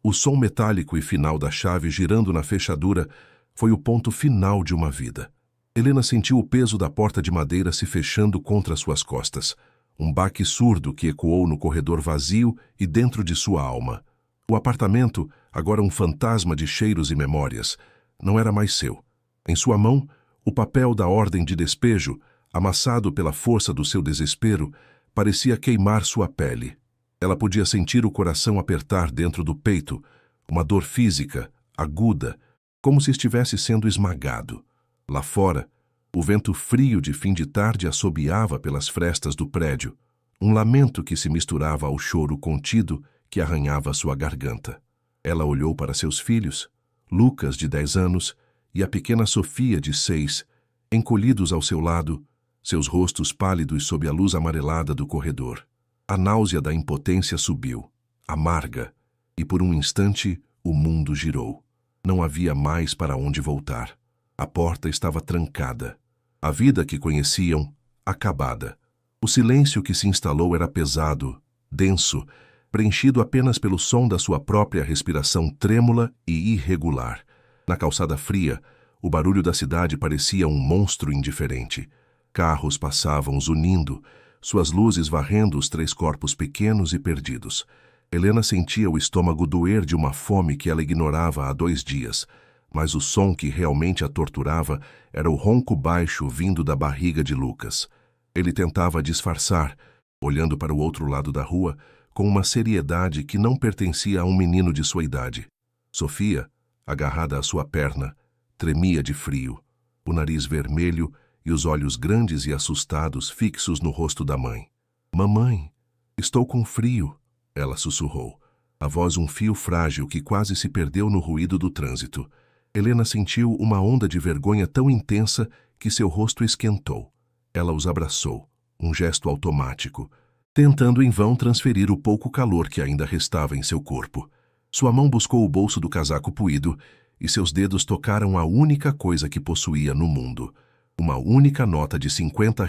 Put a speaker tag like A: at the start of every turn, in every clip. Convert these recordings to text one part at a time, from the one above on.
A: O som metálico e final da chave girando na fechadura foi o ponto final de uma vida. Helena sentiu o peso da porta de madeira se fechando contra suas costas. Um baque surdo que ecoou no corredor vazio e dentro de sua alma. O apartamento, agora um fantasma de cheiros e memórias, não era mais seu. Em sua mão, o papel da ordem de despejo, amassado pela força do seu desespero, parecia queimar sua pele. Ela podia sentir o coração apertar dentro do peito, uma dor física, aguda, como se estivesse sendo esmagado. Lá fora, o vento frio de fim de tarde assobiava pelas frestas do prédio, um lamento que se misturava ao choro contido que arranhava sua garganta. Ela olhou para seus filhos, Lucas, de 10 anos, e a pequena Sofia, de 6, encolhidos ao seu lado, seus rostos pálidos sob a luz amarelada do corredor. A náusea da impotência subiu, amarga, e por um instante o mundo girou. Não havia mais para onde voltar. A porta estava trancada. A vida que conheciam, acabada. O silêncio que se instalou era pesado, denso, preenchido apenas pelo som da sua própria respiração trêmula e irregular. Na calçada fria, o barulho da cidade parecia um monstro indiferente. Carros passavam zunindo, suas luzes varrendo os 3 corpos pequenos e perdidos. Helena sentia o estômago doer de uma fome que ela ignorava há 2 dias, mas o som que realmente a torturava era o ronco baixo vindo da barriga de Lucas. Ele tentava disfarçar, olhando para o outro lado da rua, com uma seriedade que não pertencia a um menino de sua idade. Sofia, agarrada à sua perna, tremia de frio, o nariz vermelho e os olhos grandes e assustados fixos no rosto da mãe. "Mamãe, estou com frio", ela sussurrou, a voz um fio frágil que quase se perdeu no ruído do trânsito. Helena sentiu uma onda de vergonha tão intensa que seu rosto esquentou. Ela os abraçou, um gesto automático, tentando em vão transferir o pouco calor que ainda restava em seu corpo. Sua mão buscou o bolso do casaco puído e seus dedos tocaram a única coisa que possuía no mundo. Uma única nota de R$ 50,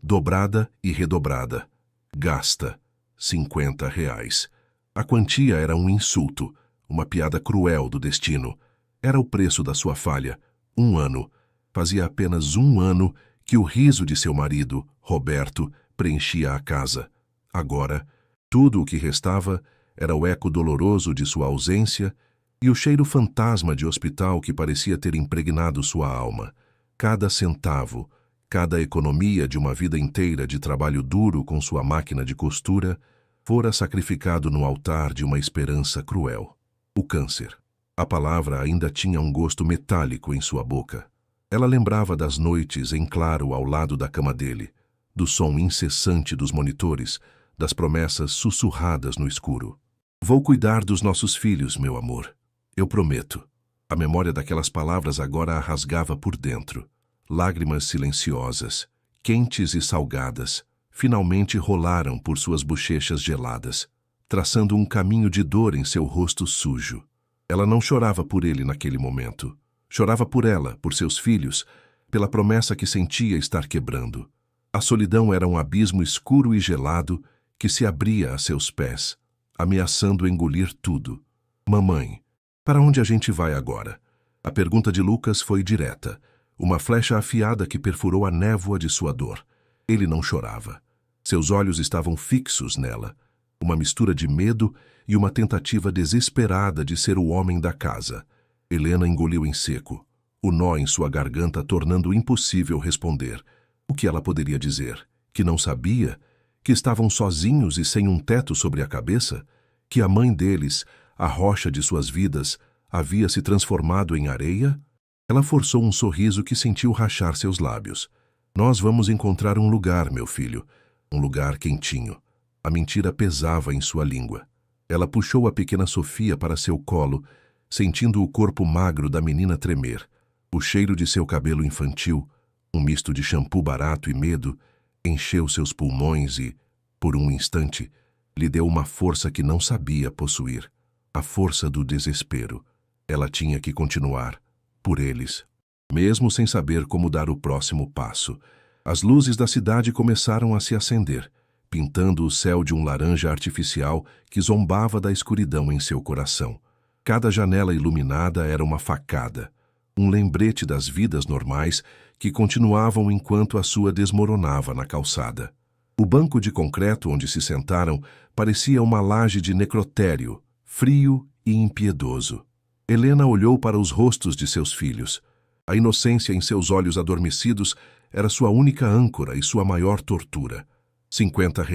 A: dobrada e redobrada. Gasta. R$ 50. A quantia era um insulto, uma piada cruel do destino. Era o preço da sua falha. 1 ano. Fazia apenas 1 ano que o riso de seu marido, Roberto, preenchia a casa. Agora, tudo o que restava era o eco doloroso de sua ausência e o cheiro fantasma de hospital que parecia ter impregnado sua alma. Cada centavo, cada economia de uma vida inteira de trabalho duro com sua máquina de costura, fora sacrificado no altar de uma esperança cruel. O câncer. A palavra ainda tinha um gosto metálico em sua boca. Ela lembrava das noites em claro ao lado da cama dele, do som incessante dos monitores, das promessas sussurradas no escuro. "Vou cuidar dos nossos filhos, meu amor. Eu prometo." A memória daquelas palavras agora a rasgava por dentro. Lágrimas silenciosas, quentes e salgadas, finalmente rolaram por suas bochechas geladas, traçando um caminho de dor em seu rosto sujo. Ela não chorava por ele naquele momento. Chorava por ela, por seus filhos, pela promessa que sentia estar quebrando. A solidão era um abismo escuro e gelado que se abria a seus pés, ameaçando engolir tudo. "Mamãe, para onde a gente vai agora?" A pergunta de Lucas foi direta, uma flecha afiada que perfurou a névoa de sua dor. Ele não chorava. Seus olhos estavam fixos nela, uma mistura de medo e uma tentativa desesperada de ser o homem da casa. Helena engoliu em seco, o nó em sua garganta tornando impossível responder. O que ela poderia dizer? Que não sabia? Que estavam sozinhos e sem um teto sobre a cabeça? Que a mãe deles, a rocha de suas vidas, havia se transformado em areia? Ela forçou um sorriso que sentiu rachar seus lábios. "Nós vamos encontrar um lugar, meu filho. Um lugar quentinho." A mentira pesava em sua língua. Ela puxou a pequena Sofia para seu colo, sentindo o corpo magro da menina tremer. O cheiro de seu cabelo infantil, um misto de shampoo barato e medo, encheu seus pulmões e, por um instante, lhe deu uma força que não sabia possuir. A força do desespero. Ela tinha que continuar, por eles, mesmo sem saber como dar o próximo passo. As luzes da cidade começaram a se acender. pintando o céu de um laranja artificial que zombava da escuridão em seu coração. Cada janela iluminada era uma facada, um lembrete das vidas normais que continuavam enquanto a sua desmoronava na calçada. O banco de concreto onde se sentaram parecia uma laje de necrotério, frio e impiedoso. Helena olhou para os rostos de seus filhos. A inocência em seus olhos adormecidos era sua única âncora e sua maior tortura. R$ 50.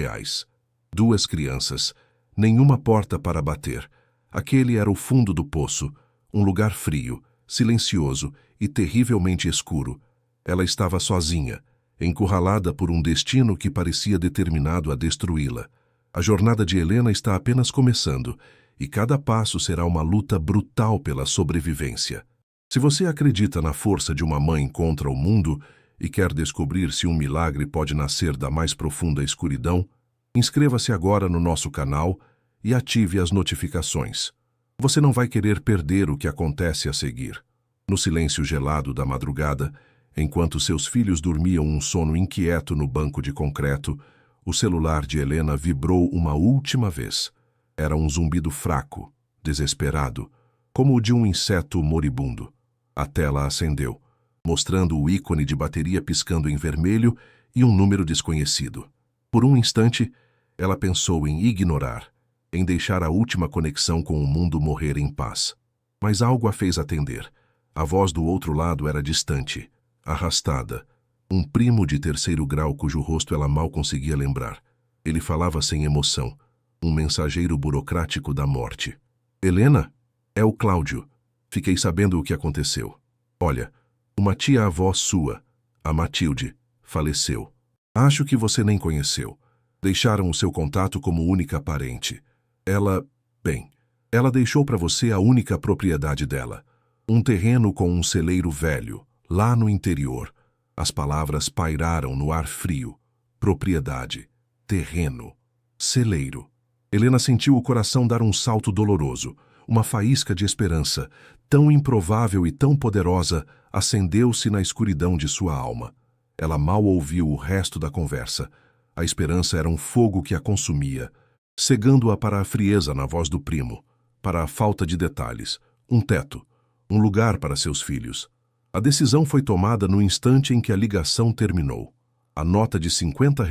A: 2 crianças. Nenhuma porta para bater. Aquele era o fundo do poço, um lugar frio, silencioso e terrivelmente escuro. Ela estava sozinha, encurralada por um destino que parecia determinado a destruí-la. A jornada de Helena está apenas começando, e cada passo será uma luta brutal pela sobrevivência. Se você acredita na força de uma mãe contra o mundo e quer descobrir se um milagre pode nascer da mais profunda escuridão, inscreva-se agora no nosso canal e ative as notificações. Você não vai querer perder o que acontece a seguir. No silêncio gelado da madrugada, enquanto seus filhos dormiam um sono inquieto no banco de concreto, o celular de Helena vibrou uma última vez. Era um zumbido fraco, desesperado, como o de um inseto moribundo. A tela acendeu, mostrando o ícone de bateria piscando em vermelho e um número desconhecido. Por um instante, ela pensou em ignorar, em deixar a última conexão com o mundo morrer em paz. Mas algo a fez atender. A voz do outro lado era distante, arrastada. Um primo de 3º grau cujo rosto ela mal conseguia lembrar. Ele falava sem emoção. Um mensageiro burocrático da morte. Helena? É o Cláudio. Fiquei sabendo o que aconteceu. Olha, uma tia-avó sua, a Matilde, faleceu. Acho que você nem conheceu. Deixaram o seu contato como única parente. Ela deixou para você a única propriedade dela. Um terreno com um celeiro velho, lá no interior. As palavras pairaram no ar frio. Propriedade, terreno, celeiro. Helena sentiu o coração dar um salto doloroso. Uma faísca de esperança, tão improvável e tão poderosa, acendeu-se na escuridão de sua alma. Ela mal ouviu o resto da conversa. A esperança era um fogo que a consumia, cegando-a para a frieza na voz do primo, para a falta de detalhes, um teto, um lugar para seus filhos. A decisão foi tomada no instante em que a ligação terminou. A nota de R$ 50,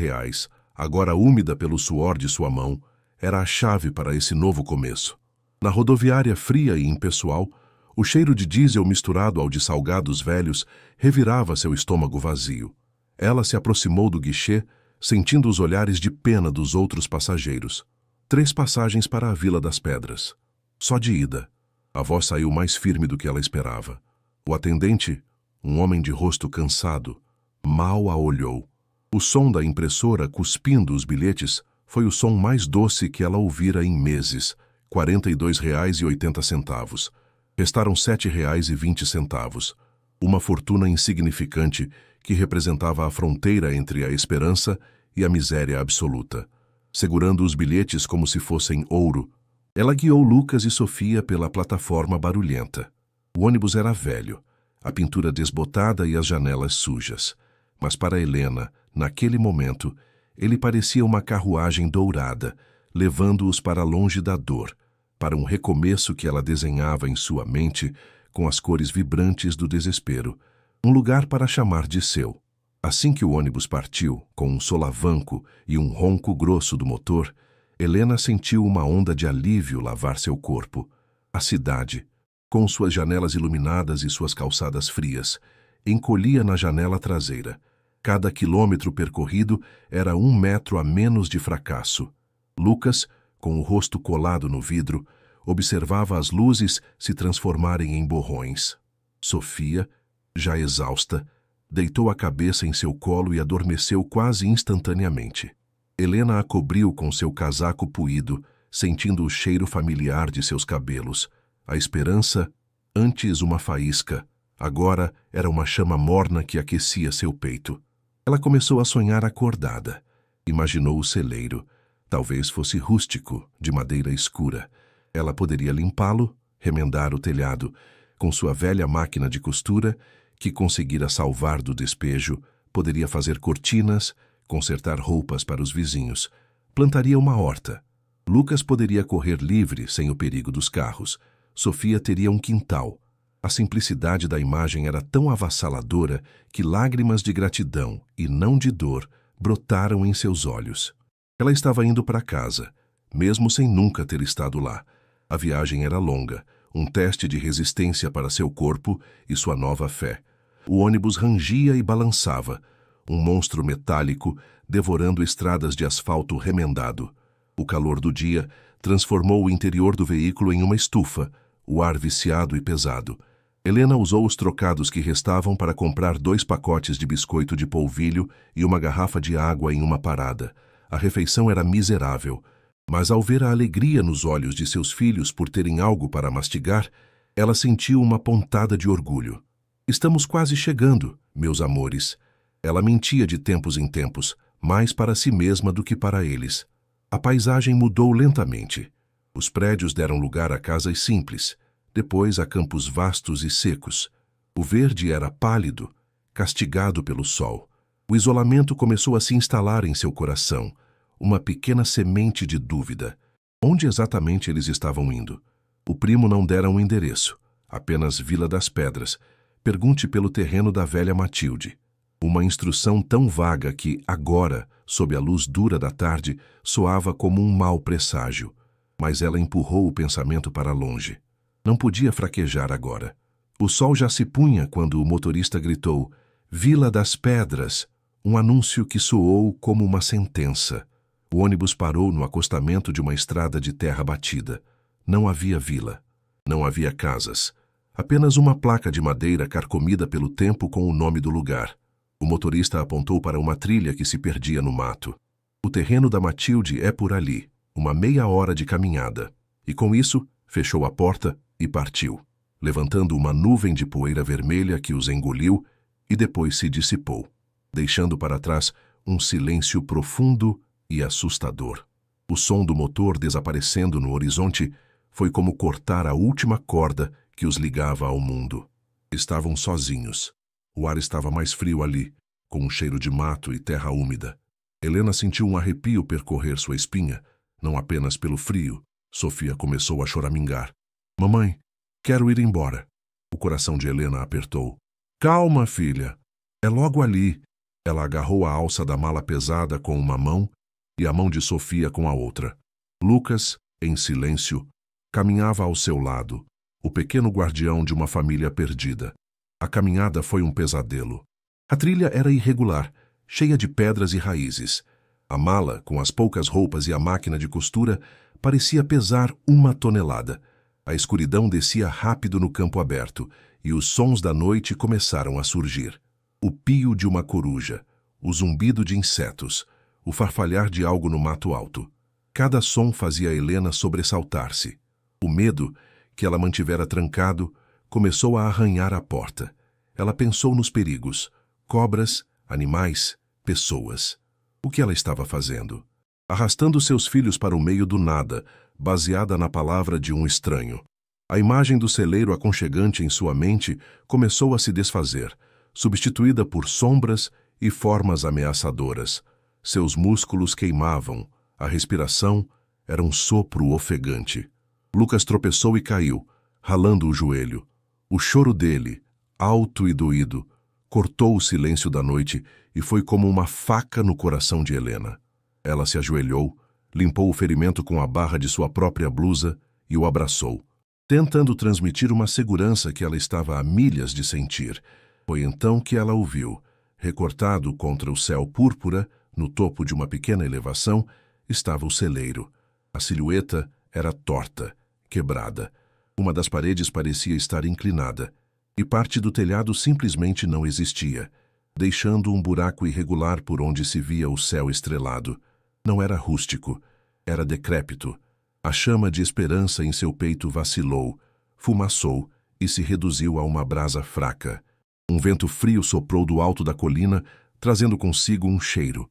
A: agora úmida pelo suor de sua mão, era a chave para esse novo começo. Na rodoviária fria e impessoal, o cheiro de diesel misturado ao de salgados velhos revirava seu estômago vazio. Ela se aproximou do guichê, sentindo os olhares de pena dos outros passageiros. 3 passagens para a Vila das Pedras. Só de ida. A voz saiu mais firme do que ela esperava. O atendente, um homem de rosto cansado, mal a olhou. O som da impressora cuspindo os bilhetes foi o som mais doce que ela ouvira em meses. R$ 42,80. Restaram R$ 7,20. Uma fortuna insignificante que representava a fronteira entre a esperança e a miséria absoluta. Segurando os bilhetes como se fossem ouro, ela guiou Lucas e Sofia pela plataforma barulhenta. O ônibus era velho, a pintura desbotada e as janelas sujas. Mas para Helena, naquele momento, ele parecia uma carruagem dourada, levando-os para longe da dor, para um recomeço que ela desenhava em sua mente com as cores vibrantes do desespero, um lugar para chamar de seu. Assim que o ônibus partiu, com um solavanco e um ronco grosso do motor, Helena sentiu uma onda de alívio lavar seu corpo. A cidade, com suas janelas iluminadas e suas calçadas frias, encolhia na janela traseira. Cada quilômetro percorrido era 1 metro a menos de fracasso. Lucas, com o rosto colado no vidro, observava as luzes se transformarem em borrões. Sofia, já exausta, deitou a cabeça em seu colo e adormeceu quase instantaneamente. Helena a cobriu com seu casaco puído, sentindo o cheiro familiar de seus cabelos. A esperança, antes uma faísca, agora era uma chama morna que aquecia seu peito. Ela começou a sonhar acordada. Imaginou o celeiro. Talvez fosse rústico, de madeira escura. Ela poderia limpá-lo, remendar o telhado, com sua velha máquina de costura, que conseguira salvar do despejo, poderia fazer cortinas, consertar roupas para os vizinhos, plantaria uma horta. Lucas poderia correr livre sem o perigo dos carros. Sofia teria um quintal. A simplicidade da imagem era tão avassaladora que lágrimas de gratidão e não de dor brotaram em seus olhos. Ela estava indo para casa, mesmo sem nunca ter estado lá. A viagem era longa, um teste de resistência para seu corpo e sua nova fé. O ônibus rangia e balançava, um monstro metálico devorando estradas de asfalto remendado. O calor do dia transformou o interior do veículo em uma estufa, o ar viciado e pesado. Helena usou os trocados que restavam para comprar 2 pacotes de biscoito de polvilho e uma garrafa de água em uma parada. A refeição era miserável, mas ao ver a alegria nos olhos de seus filhos por terem algo para mastigar, ela sentiu uma pontada de orgulho. Estamos quase chegando, meus amores. Ela mentia de tempos em tempos, mais para si mesma do que para eles. A paisagem mudou lentamente. Os prédios deram lugar a casas simples, depois a campos vastos e secos. O verde era pálido, castigado pelo sol. O isolamento começou a se instalar em seu coração, uma pequena semente de dúvida. Onde exatamente eles estavam indo? O primo não dera um endereço, apenas Vila das Pedras. Pergunte pelo terreno da velha Matilde. Uma instrução tão vaga que, agora, sob a luz dura da tarde, soava como um mau presságio. Mas ela empurrou o pensamento para longe. Não podia fraquejar agora. O sol já se punha quando o motorista gritou "Vila das Pedras", um anúncio que soou como uma sentença. O ônibus parou no acostamento de uma estrada de terra batida. Não havia vila. Não havia casas. Apenas uma placa de madeira carcomida pelo tempo com o nome do lugar. O motorista apontou para uma trilha que se perdia no mato. O terreno da Matilde é por ali, uma meia hora de caminhada. E com isso, fechou a porta e partiu, levantando uma nuvem de poeira vermelha que os engoliu e depois se dissipou, deixando para trás um silêncio profundo e assustador. O som do motor desaparecendo no horizonte foi como cortar a última corda que os ligava ao mundo. Estavam sozinhos. O ar estava mais frio ali, com um cheiro de mato e terra úmida. Helena sentiu um arrepio percorrer sua espinha, não apenas pelo frio. Sofia começou a choramingar. "Mamãe, quero ir embora." O coração de Helena apertou. "Calma, filha. É logo ali." Ela agarrou a alça da mala pesada com uma mão e a mão de Sofia com a outra. Lucas, em silêncio, caminhava ao seu lado, o pequeno guardião de uma família perdida. A caminhada foi um pesadelo. A trilha era irregular, cheia de pedras e raízes. A mala, com as poucas roupas e a máquina de costura, parecia pesar 1 tonelada. A escuridão descia rápido no campo aberto, e os sons da noite começaram a surgir. O pio de uma coruja, o zumbido de insetos, o farfalhar de algo no mato alto. Cada som fazia Helena sobressaltar-se. O medo, que ela mantivera trancado, começou a arranhar a porta. Ela pensou nos perigos: cobras, animais, pessoas. O que ela estava fazendo? Arrastando seus filhos para o meio do nada, baseada na palavra de um estranho. A imagem do celeiro aconchegante em sua mente começou a se desfazer, substituída por sombras e formas ameaçadoras. Seus músculos queimavam, a respiração era um sopro ofegante. Lucas tropeçou e caiu, ralando o joelho. O choro dele, alto e doído, cortou o silêncio da noite e foi como uma faca no coração de Helena. Ela se ajoelhou, limpou o ferimento com a barra de sua própria blusa e o abraçou, tentando transmitir uma segurança que ela estava a milhas de sentir. Foi então que ela o viu, recortado contra o céu púrpura, no topo de uma pequena elevação, estava o celeiro. A silhueta era torta, quebrada. Uma das paredes parecia estar inclinada, e parte do telhado simplesmente não existia, deixando um buraco irregular por onde se via o céu estrelado. Não era rústico, era decrépito. A chama de esperança em seu peito vacilou, fumaçou e se reduziu a uma brasa fraca. Um vento frio soprou do alto da colina, trazendo consigo um cheiro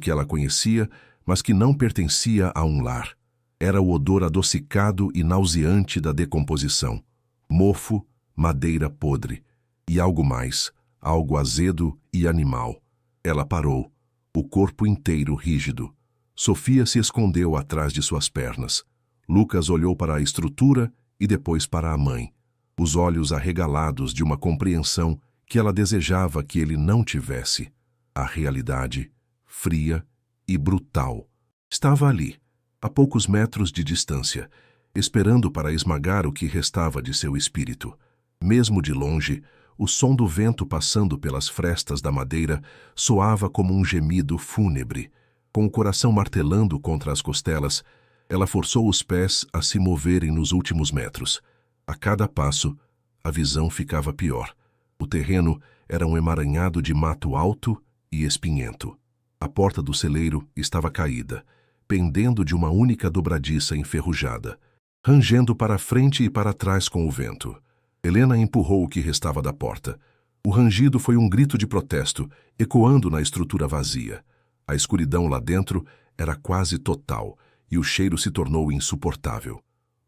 A: que ela conhecia, mas que não pertencia a um lar. Era o odor adocicado e nauseante da decomposição. Mofo, madeira podre. E algo mais, algo azedo e animal. Ela parou. o corpo inteiro rígido. Sofia se escondeu atrás de suas pernas. Lucas olhou para a estrutura e depois para a mãe, os olhos arregalados de uma compreensão que ela desejava que ele não tivesse. A realidade, fria e brutal, estava ali, a poucos metros de distância, esperando para esmagar o que restava de seu espírito. Mesmo de longe, o som do vento passando pelas frestas da madeira soava como um gemido fúnebre. Com o coração martelando contra as costelas, ela forçou os pés a se moverem nos últimos metros. A cada passo, a visão ficava pior. O terreno era um emaranhado de mato alto e espinhento. A porta do celeiro estava caída, pendendo de uma única dobradiça enferrujada, rangendo para frente e para trás com o vento. Helena empurrou o que restava da porta. O rangido foi um grito de protesto, ecoando na estrutura vazia. A escuridão lá dentro era quase total, e o cheiro se tornou insuportável.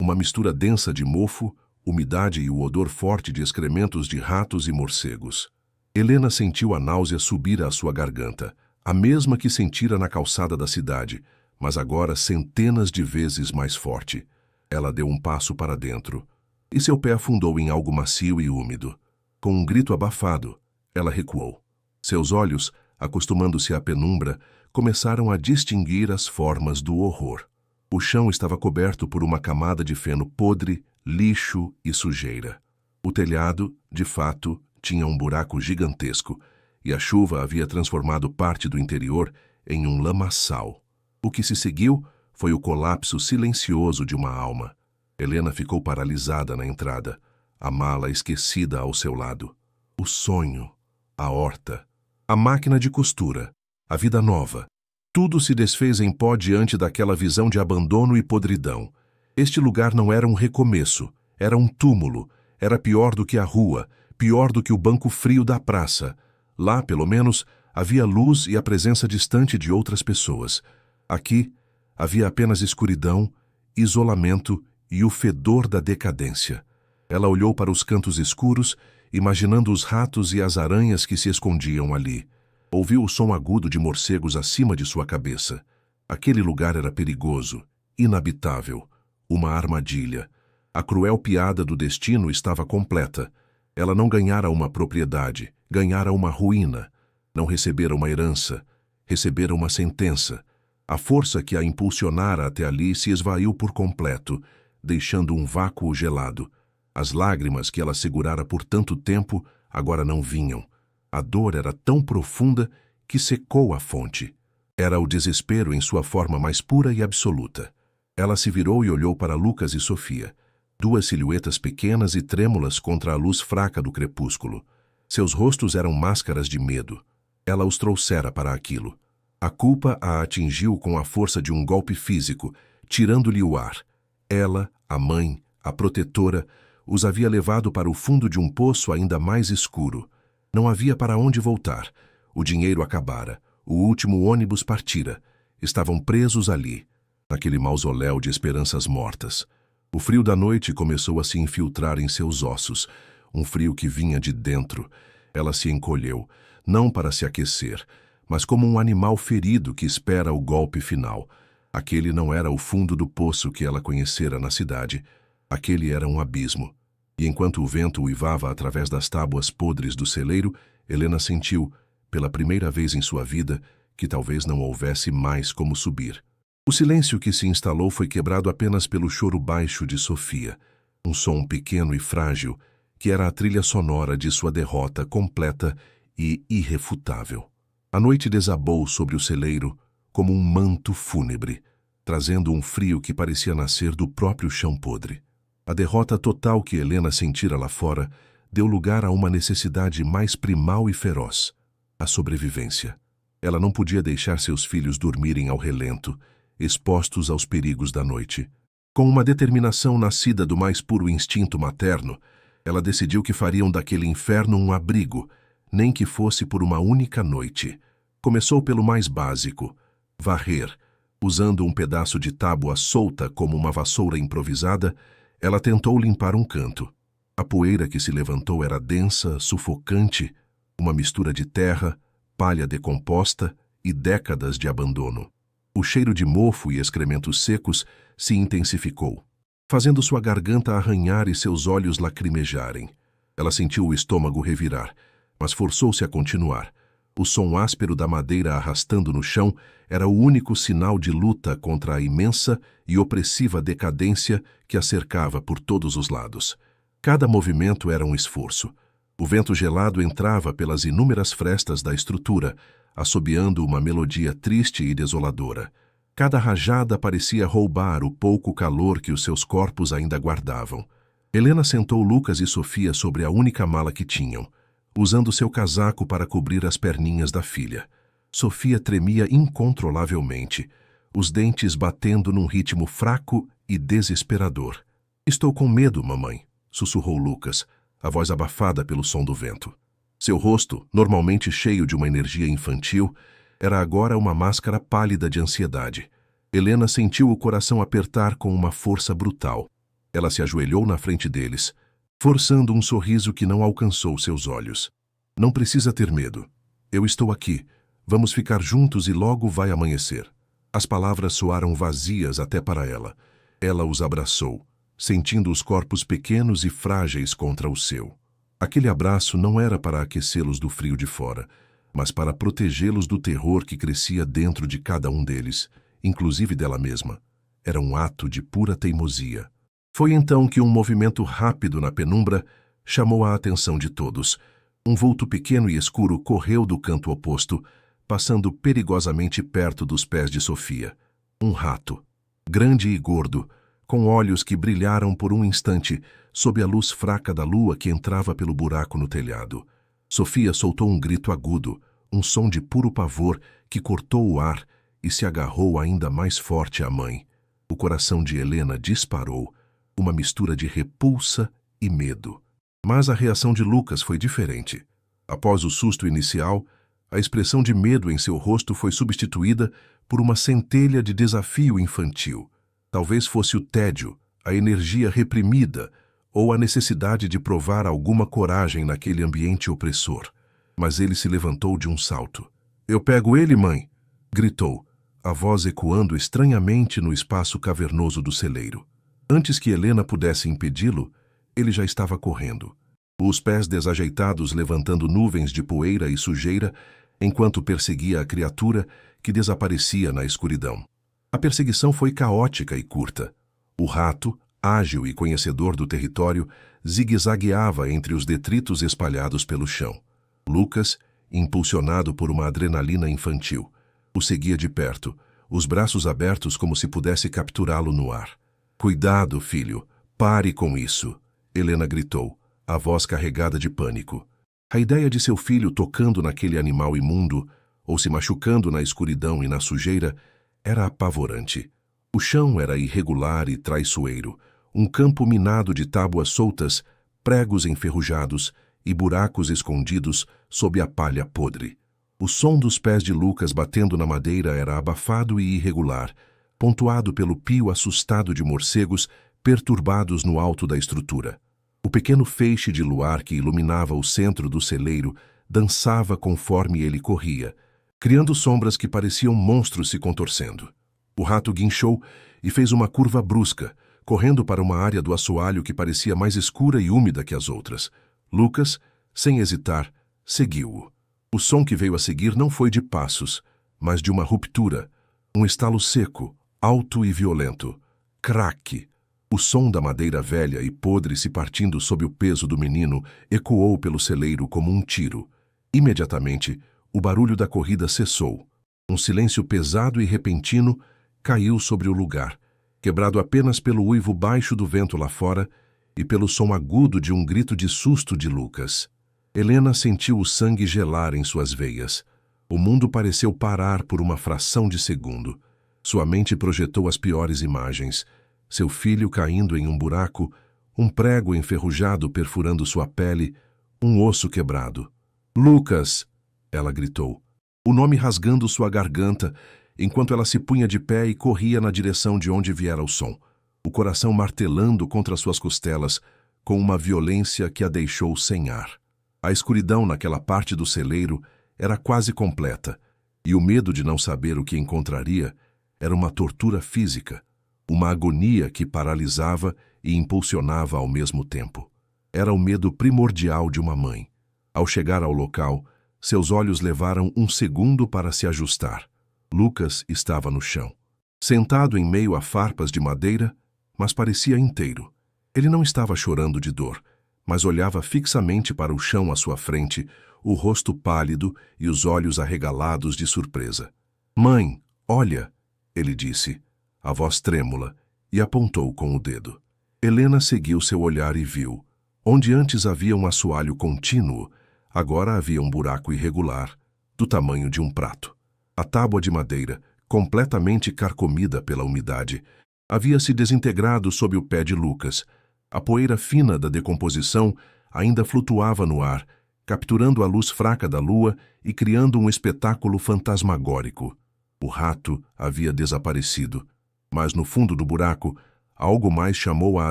A: Uma mistura densa de mofo, umidade e o odor forte de excrementos de ratos e morcegos. Helena sentiu a náusea subir à sua garganta, a mesma que sentira na calçada da cidade, mas agora centenas de vezes mais forte. Ela deu um passo para dentro, e seu pé afundou em algo macio e úmido. Com um grito abafado, ela recuou. Seus olhos, acostumando-se à penumbra, começaram a distinguir as formas do horror. O chão estava coberto por uma camada de feno podre, lixo e sujeira. O telhado, de fato, tinha um buraco gigantesco, e a chuva havia transformado parte do interior em um lamaçal. O que se seguiu foi o colapso silencioso de uma alma. Helena ficou paralisada na entrada, a mala esquecida ao seu lado. O sonho, a horta, a máquina de costura, a vida nova. Tudo se desfez em pó diante daquela visão de abandono e podridão. Este lugar não era um recomeço, era um túmulo. Era pior do que a rua, pior do que o banco frio da praça. Lá, pelo menos, havia luz e a presença distante de outras pessoas. Aqui, havia apenas escuridão, isolamento e o fedor da decadência. Ela olhou para os cantos escuros, imaginando os ratos e as aranhas que se escondiam ali. Ouviu o som agudo de morcegos acima de sua cabeça. Aquele lugar era perigoso, inabitável, uma armadilha. A cruel piada do destino estava completa. Ela não ganhara uma propriedade, ganhara uma ruína. Não recebera uma herança, recebera uma sentença. A força que a impulsionara até ali se esvaiu por completo, deixando um vácuo gelado. As lágrimas que ela segurara por tanto tempo agora não vinham. A dor era tão profunda que secou a fonte. Era o desespero em sua forma mais pura e absoluta. Ela se virou e olhou para Lucas e Sofia, duas silhuetas pequenas e trêmulas contra a luz fraca do crepúsculo. Seus rostos eram máscaras de medo. Ela os trouxera para aquilo. A culpa a atingiu com a força de um golpe físico, tirando-lhe o ar. Ela, a mãe, a protetora, os havia levado para o fundo de um poço ainda mais escuro. Não havia para onde voltar. O dinheiro acabara. O último ônibus partira. Estavam presos ali, naquele mausoléu de esperanças mortas. O frio da noite começou a se infiltrar em seus ossos, um frio que vinha de dentro. Ela se encolheu, não para se aquecer, mas como um animal ferido que espera o golpe final. Aquele não era o fundo do poço que ela conhecera na cidade. Aquele era um abismo. E enquanto o vento uivava através das tábuas podres do celeiro, Helena sentiu, pela primeira vez em sua vida, que talvez não houvesse mais como subir. O silêncio que se instalou foi quebrado apenas pelo choro baixo de Sofia, um som pequeno e frágil, que era a trilha sonora de sua derrota completa e irrefutável. A noite desabou sobre o celeiro como um manto fúnebre, trazendo um frio que parecia nascer do próprio chão podre. A derrota total que Helena sentira lá fora deu lugar a uma necessidade mais primal e feroz, a sobrevivência. Ela não podia deixar seus filhos dormirem ao relento, expostos aos perigos da noite. Com uma determinação nascida do mais puro instinto materno, ela decidiu que fariam daquele inferno um abrigo, nem que fosse por uma única noite. Começou pelo mais básico, varrer. Usando um pedaço de tábua solta como uma vassoura improvisada, ela tentou limpar um canto. A poeira que se levantou era densa, sufocante, uma mistura de terra, palha decomposta e décadas de abandono. O cheiro de mofo e excrementos secos se intensificou, fazendo sua garganta arranhar e seus olhos lacrimejarem. Ela sentiu o estômago revirar, mas forçou-se a continuar. O som áspero da madeira arrastando no chão era o único sinal de luta contra a imensa e opressiva decadência que a cercava por todos os lados. Cada movimento era um esforço. O vento gelado entrava pelas inúmeras frestas da estrutura, assobiando uma melodia triste e desoladora. Cada rajada parecia roubar o pouco calor que os seus corpos ainda guardavam. Helena sentou Lucas e Sofia sobre a única mala que tinham, usando seu casaco para cobrir as perninhas da filha. Sofia tremia incontrolavelmente, os dentes batendo num ritmo fraco e desesperador. "Estou com medo, mamãe", sussurrou Lucas, a voz abafada pelo som do vento. Seu rosto, normalmente cheio de uma energia infantil, era agora uma máscara pálida de ansiedade. Helena sentiu o coração apertar com uma força brutal. Ela se ajoelhou na frente deles, forçando um sorriso que não alcançou seus olhos. "Não precisa ter medo. Eu estou aqui. Vamos ficar juntos e logo vai amanhecer." As palavras soaram vazias até para ela. Ela os abraçou, sentindo os corpos pequenos e frágeis contra o seu. Aquele abraço não era para aquecê-los do frio de fora, mas para protegê-los do terror que crescia dentro de cada um deles, inclusive dela mesma. Era um ato de pura teimosia. Foi então que um movimento rápido na penumbra chamou a atenção de todos. Um vulto pequeno e escuro correu do canto oposto, passando perigosamente perto dos pés de Sofia. Um rato, grande e gordo, com olhos que brilharam por um instante sob a luz fraca da lua que entrava pelo buraco no telhado. Sofia soltou um grito agudo, um som de puro pavor que cortou o ar e se agarrou ainda mais forte à mãe. O coração de Helena disparou, uma mistura de repulsa e medo. Mas a reação de Lucas foi diferente. Após o susto inicial, a expressão de medo em seu rosto foi substituída por uma centelha de desafio infantil. Talvez fosse o tédio, a energia reprimida ou a necessidade de provar alguma coragem naquele ambiente opressor. Mas ele se levantou de um salto. "Eu pego ele, mãe!" gritou, a voz ecoando estranhamente no espaço cavernoso do celeiro. Antes que Helena pudesse impedi-lo, ele já estava correndo, os pés desajeitados levantando nuvens de poeira e sujeira enquanto perseguia a criatura que desaparecia na escuridão. A perseguição foi caótica e curta. O rato, ágil e conhecedor do território, zigue-zagueava entre os detritos espalhados pelo chão. Lucas, impulsionado por uma adrenalina infantil, o seguia de perto, os braços abertos como se pudesse capturá-lo no ar. "Cuidado, filho, pare com isso", Helena gritou, a voz carregada de pânico. A ideia de seu filho tocando naquele animal imundo, ou se machucando na escuridão e na sujeira, era apavorante. O chão era irregular e traiçoeiro, um campo minado de tábuas soltas, pregos enferrujados e buracos escondidos sob a palha podre. O som dos pés de Lucas batendo na madeira era abafado e irregular, pontuado pelo pio assustado de morcegos perturbados no alto da estrutura. O pequeno feixe de luar que iluminava o centro do celeiro dançava conforme ele corria, criando sombras que pareciam monstros se contorcendo. O rato guinchou e fez uma curva brusca, correndo para uma área do assoalho que parecia mais escura e úmida que as outras. Lucas, sem hesitar, seguiu-o. O som que veio a seguir não foi de passos, mas de uma ruptura, um estalo seco, alto e violento. Craque! O som da madeira velha e podre se partindo sob o peso do menino ecoou pelo celeiro como um tiro. Imediatamente, o barulho da corrida cessou. Um silêncio pesado e repentino caiu sobre o lugar, quebrado apenas pelo uivo baixo do vento lá fora e pelo som agudo de um grito de susto de Lucas. Helena sentiu o sangue gelar em suas veias. O mundo pareceu parar por uma fração de segundo. Sua mente projetou as piores imagens. Seu filho caindo em um buraco, um prego enferrujado perfurando sua pele, um osso quebrado. "Lucas!" ela gritou, o nome rasgando sua garganta, enquanto ela se punha de pé e corria na direção de onde viera o som, o coração martelando contra suas costelas, com uma violência que a deixou sem ar. A escuridão naquela parte do celeiro era quase completa. E o medo de não saber o que encontraria era uma tortura física, uma agonia que paralisava e impulsionava ao mesmo tempo. Era o medo primordial de uma mãe. Ao chegar ao local, seus olhos levaram um segundo para se ajustar. Lucas estava no chão, sentado em meio a farpas de madeira, mas parecia inteiro. Ele não estava chorando de dor, mas olhava fixamente para o chão à sua frente, o rosto pálido e os olhos arregalados de surpresa. "Mãe, olha!" ele disse, a voz trêmula, e apontou com o dedo. Helena seguiu seu olhar e viu. Onde antes havia um assoalho contínuo, agora havia um buraco irregular, do tamanho de um prato. A tábua de madeira, completamente carcomida pela umidade, havia se desintegrado sob o pé de Lucas. A poeira fina da decomposição ainda flutuava no ar, capturando a luz fraca da lua e criando um espetáculo fantasmagórico. O rato havia desaparecido, mas no fundo do buraco, algo mais chamou a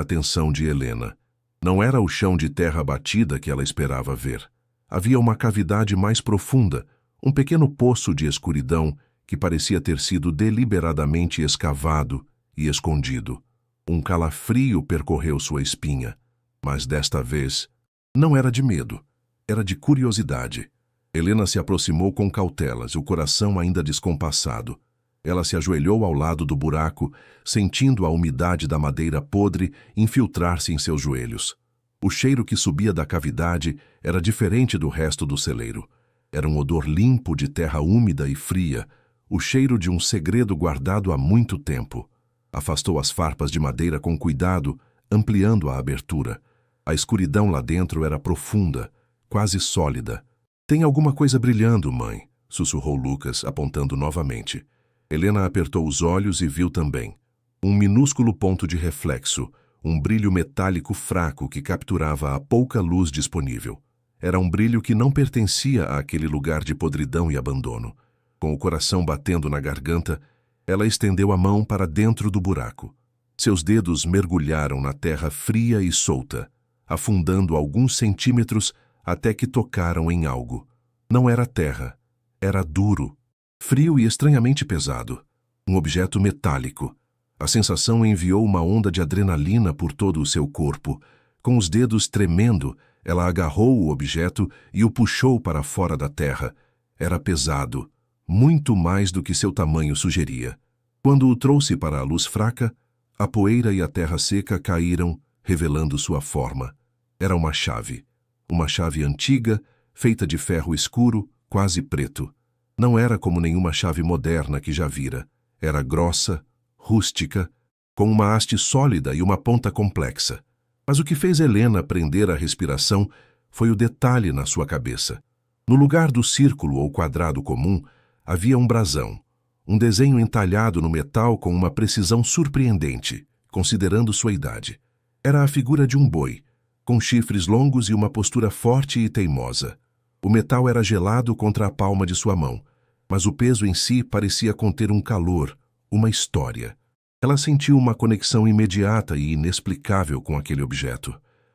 A: atenção de Helena. Não era o chão de terra batida que ela esperava ver. Havia uma cavidade mais profunda, um pequeno poço de escuridão que parecia ter sido deliberadamente escavado e escondido. Um calafrio percorreu sua espinha, mas desta vez não era de medo, era de curiosidade. Helena se aproximou com cautelas, o coração ainda descompassado. Ela se ajoelhou ao lado do buraco, sentindo a umidade da madeira podre infiltrar-se em seus joelhos. O cheiro que subia da cavidade era diferente do resto do celeiro. Era um odor limpo de terra úmida e fria, o cheiro de um segredo guardado há muito tempo. Afastou as farpas de madeira com cuidado, ampliando a abertura. A escuridão lá dentro era profunda, quase sólida. "Tem alguma coisa brilhando, mãe", sussurrou Lucas, apontando novamente. Helena apertou os olhos e viu também. Um minúsculo ponto de reflexo, um brilho metálico fraco que capturava a pouca luz disponível. Era um brilho que não pertencia àquele lugar de podridão e abandono. Com o coração batendo na garganta, ela estendeu a mão para dentro do buraco. Seus dedos mergulharam na terra fria e solta, afundando alguns centímetros até que tocaram em algo. Não era terra, era duro, frio e estranhamente pesado. Um objeto metálico. A sensação enviou uma onda de adrenalina por todo o seu corpo. Com os dedos tremendo, ela agarrou o objeto e o puxou para fora da terra. Era pesado, muito mais do que seu tamanho sugeria. Quando o trouxe para a luz fraca, a poeira e a terra seca caíram, revelando sua forma. Era uma chave. Uma chave antiga, feita de ferro escuro, quase preto. Não era como nenhuma chave moderna que já vira. Era grossa, rústica, com uma haste sólida e uma ponta complexa. Mas o que fez Helena prender a respiração foi o detalhe na sua cabeça. No lugar do círculo ou quadrado comum, havia um brasão, um desenho entalhado no metal com uma precisão surpreendente, considerando sua idade. Era a figura de um boi, com chifres longos e uma postura forte e teimosa. O metal era gelado contra a palma de sua mão, mas o peso em si parecia conter um calor, uma história. Ela sentiu uma conexão imediata e inexplicável com aquele objeto.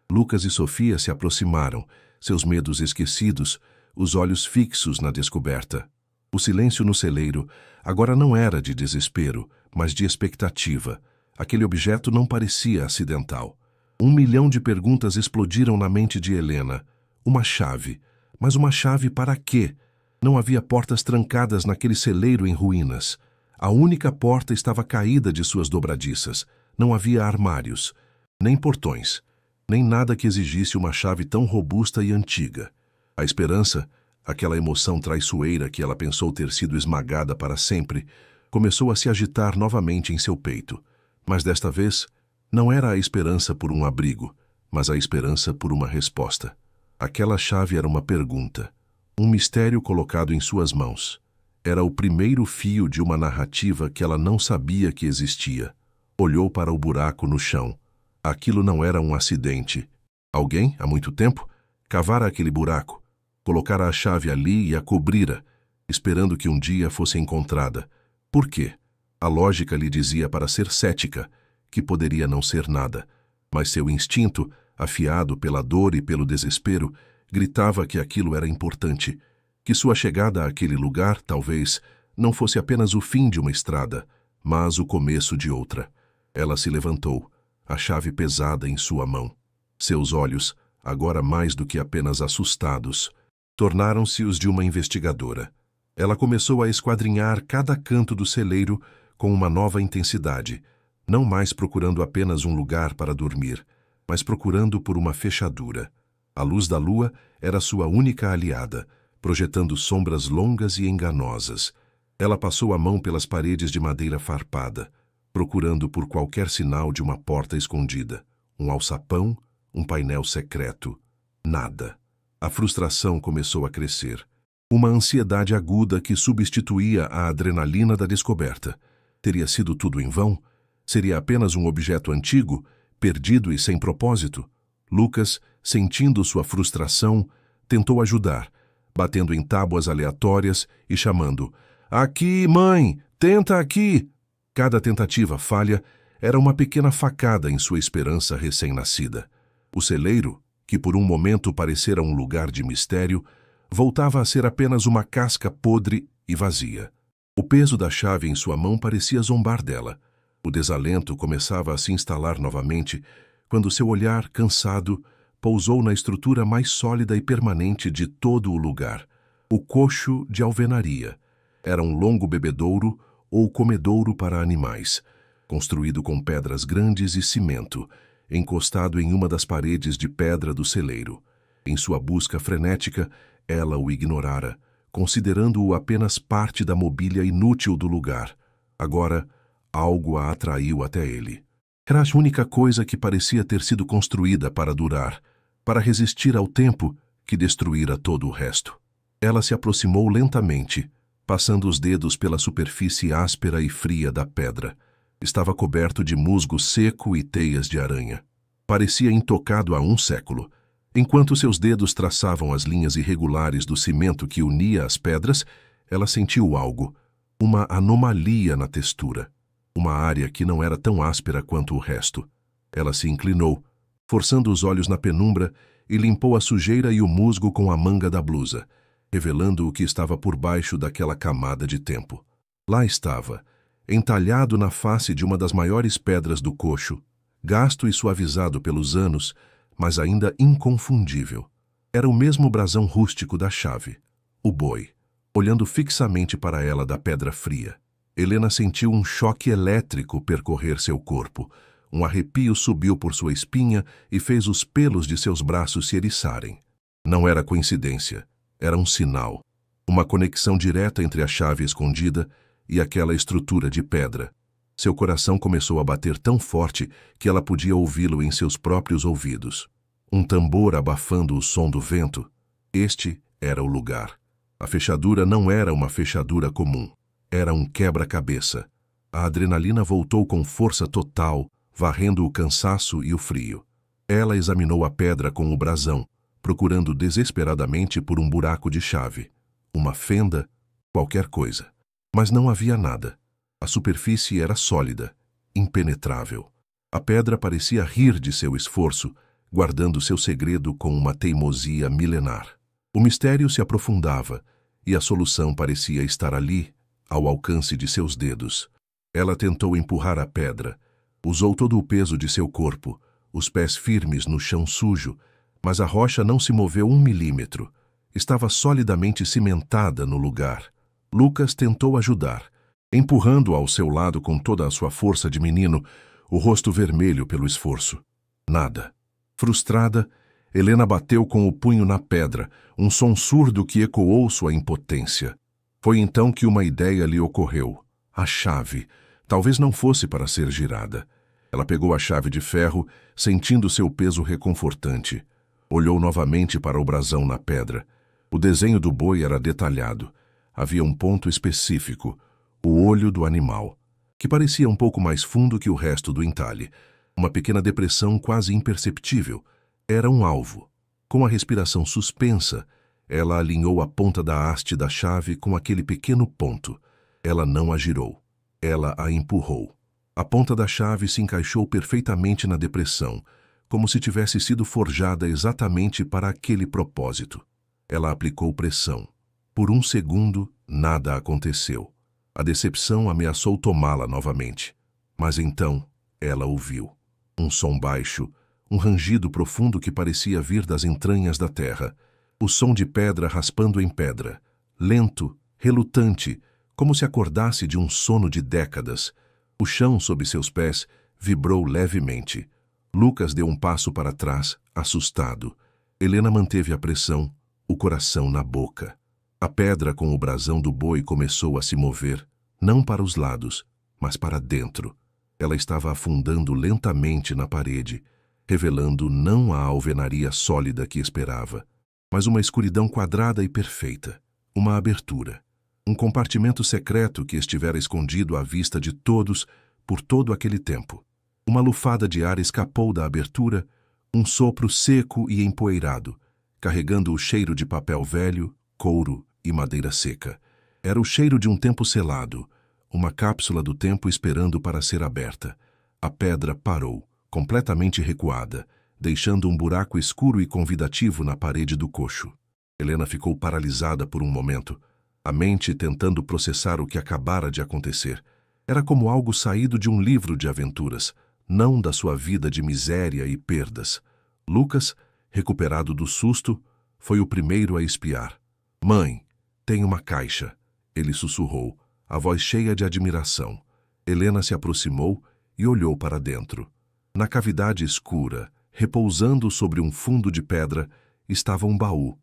A: Lucas e Sofia se aproximaram, seus medos esquecidos, os olhos fixos na descoberta. O silêncio no celeiro agora não era de desespero, mas de expectativa. Aquele objeto não parecia acidental. 1 milhão de perguntas explodiram na mente de Helena. Uma chave. Mas uma chave para quê? Não havia portas trancadas naquele celeiro em ruínas. A única porta estava caída de suas dobradiças. Não havia armários, nem portões, nem nada que exigisse uma chave tão robusta e antiga. A esperança, aquela emoção traiçoeira que ela pensou ter sido esmagada para sempre, começou a se agitar novamente em seu peito. Mas desta vez, não era a esperança por um abrigo, mas a esperança por uma resposta. Aquela chave era uma pergunta, um mistério colocado em suas mãos. Era o primeiro fio de uma narrativa que ela não sabia que existia. Olhou para o buraco no chão. Aquilo não era um acidente. Alguém, há muito tempo, cavara aquele buraco, colocara a chave ali e a cobrira, esperando que um dia fosse encontrada. Por quê? A lógica lhe dizia para ser cética, que poderia não ser nada, mas seu instinto, afiado pela dor e pelo desespero, gritava que aquilo era importante. que sua chegada àquele lugar, talvez, não fosse apenas o fim de uma estrada, mas o começo de outra. Ela se levantou, a chave pesada em sua mão. Seus olhos, agora mais do que apenas assustados, tornaram-se os de uma investigadora. Ela começou a esquadrinhar cada canto do celeiro com uma nova intensidade, não mais procurando apenas um lugar para dormir, mas procurando por uma fechadura. A luz da lua era sua única aliada, projetando sombras longas e enganosas. Ela passou a mão pelas paredes de madeira farpada, procurando por qualquer sinal de uma porta escondida, um alçapão, um painel secreto. Nada. A frustração começou a crescer. Uma ansiedade aguda que substituía a adrenalina da descoberta. Teria sido tudo em vão? Seria apenas um objeto antigo, perdido e sem propósito? Lucas, sentindo sua frustração, tentou ajudar, batendo em tábuas aleatórias e chamando: "Aqui, mãe! Tenta aqui!" Cada tentativa falha era uma pequena facada em sua esperança recém-nascida. O celeiro, que por um momento parecera um lugar de mistério, voltava a ser apenas uma casca podre e vazia. O peso da chave em sua mão parecia zombar dela. O desalento começava a se instalar novamente quando seu olhar, cansado, pousou na estrutura mais sólida e permanente de todo o lugar. O coxo de alvenaria. Era um longo bebedouro ou comedouro para animais, construído com pedras grandes e cimento, encostado em uma das paredes de pedra do celeiro. Em sua busca frenética, ela o ignorara, considerando-o apenas parte da mobília inútil do lugar. Agora, algo a atraiu até ele. Era a única coisa que parecia ter sido construída para durar, para resistir ao tempo que destruíra todo o resto. Ela se aproximou lentamente, passando os dedos pela superfície áspera e fria da pedra. Estava coberto de musgo seco e teias de aranha. Parecia intocado há um século. Enquanto seus dedos traçavam as linhas irregulares do cimento que unia as pedras, ela sentiu algo, uma anomalia na textura, uma área que não era tão áspera quanto o resto. Ela se inclinou, forçando os olhos na penumbra, e limpou a sujeira e o musgo com a manga da blusa, revelando o que estava por baixo daquela camada de tempo. Lá estava, entalhado na face de uma das maiores pedras do coxo, gasto e suavizado pelos anos, mas ainda inconfundível. Era o mesmo brasão rústico da chave, o boi, olhando fixamente para ela da pedra fria. Helena sentiu um choque elétrico percorrer seu corpo. Um arrepio subiu por sua espinha e fez os pelos de seus braços se eriçarem. Não era coincidência, era um sinal, uma conexão direta entre a chave escondida e aquela estrutura de pedra. Seu coração começou a bater tão forte que ela podia ouvi-lo em seus próprios ouvidos. Um tambor abafando o som do vento. Este era o lugar. A fechadura não era uma fechadura comum. Era um quebra-cabeça. A adrenalina voltou com força total, varrendo o cansaço e o frio. Ela examinou a pedra com o brasão, procurando desesperadamente por um buraco de chave, uma fenda, qualquer coisa. Mas não havia nada. A superfície era sólida, impenetrável. A pedra parecia rir de seu esforço, guardando seu segredo com uma teimosia milenar. O mistério se aprofundava, e a solução parecia estar ali, ao alcance de seus dedos. Ela tentou empurrar a pedra, usou todo o peso de seu corpo, os pés firmes no chão sujo, mas a rocha não se moveu 1 milímetro. Estava solidamente cimentada no lugar. Lucas tentou ajudar, empurrando-a ao seu lado com toda a sua força de menino, o rosto vermelho pelo esforço. Nada. Frustrada, Helena bateu com o punho na pedra, um som surdo que ecoou sua impotência. Foi então que uma ideia lhe ocorreu. A chave. Talvez não fosse para ser girada. Ela pegou a chave de ferro, sentindo seu peso reconfortante. Olhou novamente para o brasão na pedra. O desenho do boi era detalhado. Havia um ponto específico, o olho do animal, que parecia um pouco mais fundo que o resto do entalhe. Uma pequena depressão quase imperceptível. Era um alvo. Com a respiração suspensa, ela alinhou a ponta da haste da chave com aquele pequeno ponto. Ela não a girou. Ela a empurrou. A ponta da chave se encaixou perfeitamente na depressão, como se tivesse sido forjada exatamente para aquele propósito. Ela aplicou pressão. Por um segundo, nada aconteceu. A decepção ameaçou tomá-la novamente. Mas então, ela ouviu. Um som baixo, um rangido profundo que parecia vir das entranhas da terra. O som de pedra raspando em pedra. Lento, relutante, como se acordasse de um sono de décadas. O chão sob seus pés vibrou levemente. Lucas deu um passo para trás, assustado. Helena manteve a pressão, o coração na boca. A pedra com o brasão do boi começou a se mover, não para os lados, mas para dentro. Ela estava afundando lentamente na parede, revelando não a alvenaria sólida que esperava, mas uma escuridão quadrada e perfeita, uma abertura, um compartimento secreto que estivera escondido à vista de todos por todo aquele tempo. Uma lufada de ar escapou da abertura, um sopro seco e empoeirado, carregando o cheiro de papel velho, couro e madeira seca. Era o cheiro de um tempo selado, uma cápsula do tempo esperando para ser aberta. A pedra parou, completamente recuada, deixando um buraco escuro e convidativo na parede do coxo. Helena ficou paralisada por um momento, a mente tentando processar o que acabara de acontecer. Era como algo saído de um livro de aventuras, não da sua vida de miséria e perdas. Lucas, recuperado do susto, foi o primeiro a espiar. "Mãe, tem uma caixa", ele sussurrou, a voz cheia de admiração. Helena se aproximou e olhou para dentro. Na cavidade escura, repousando sobre um fundo de pedra, estava um baú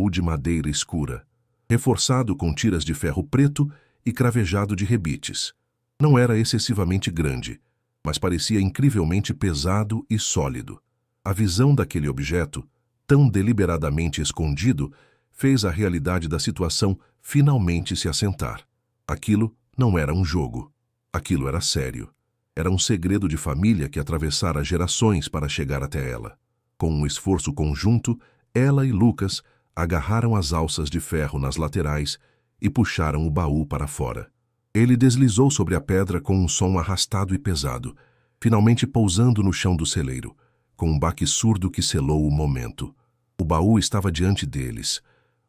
A: de madeira escura, reforçado com tiras de ferro preto e cravejado de rebites. Não era excessivamente grande, mas parecia incrivelmente pesado e sólido. A visão daquele objeto, tão deliberadamente escondido, fez a realidade da situação finalmente se assentar. Aquilo não era um jogo. Aquilo era sério. Era um segredo de família que atravessara gerações para chegar até ela. Com um esforço conjunto, ela e Lucas agarraram as alças de ferro nas laterais e puxaram o baú para fora. Ele deslizou sobre a pedra com um som arrastado e pesado, finalmente pousando no chão do celeiro, com um baque surdo que selou o momento. O baú estava diante deles,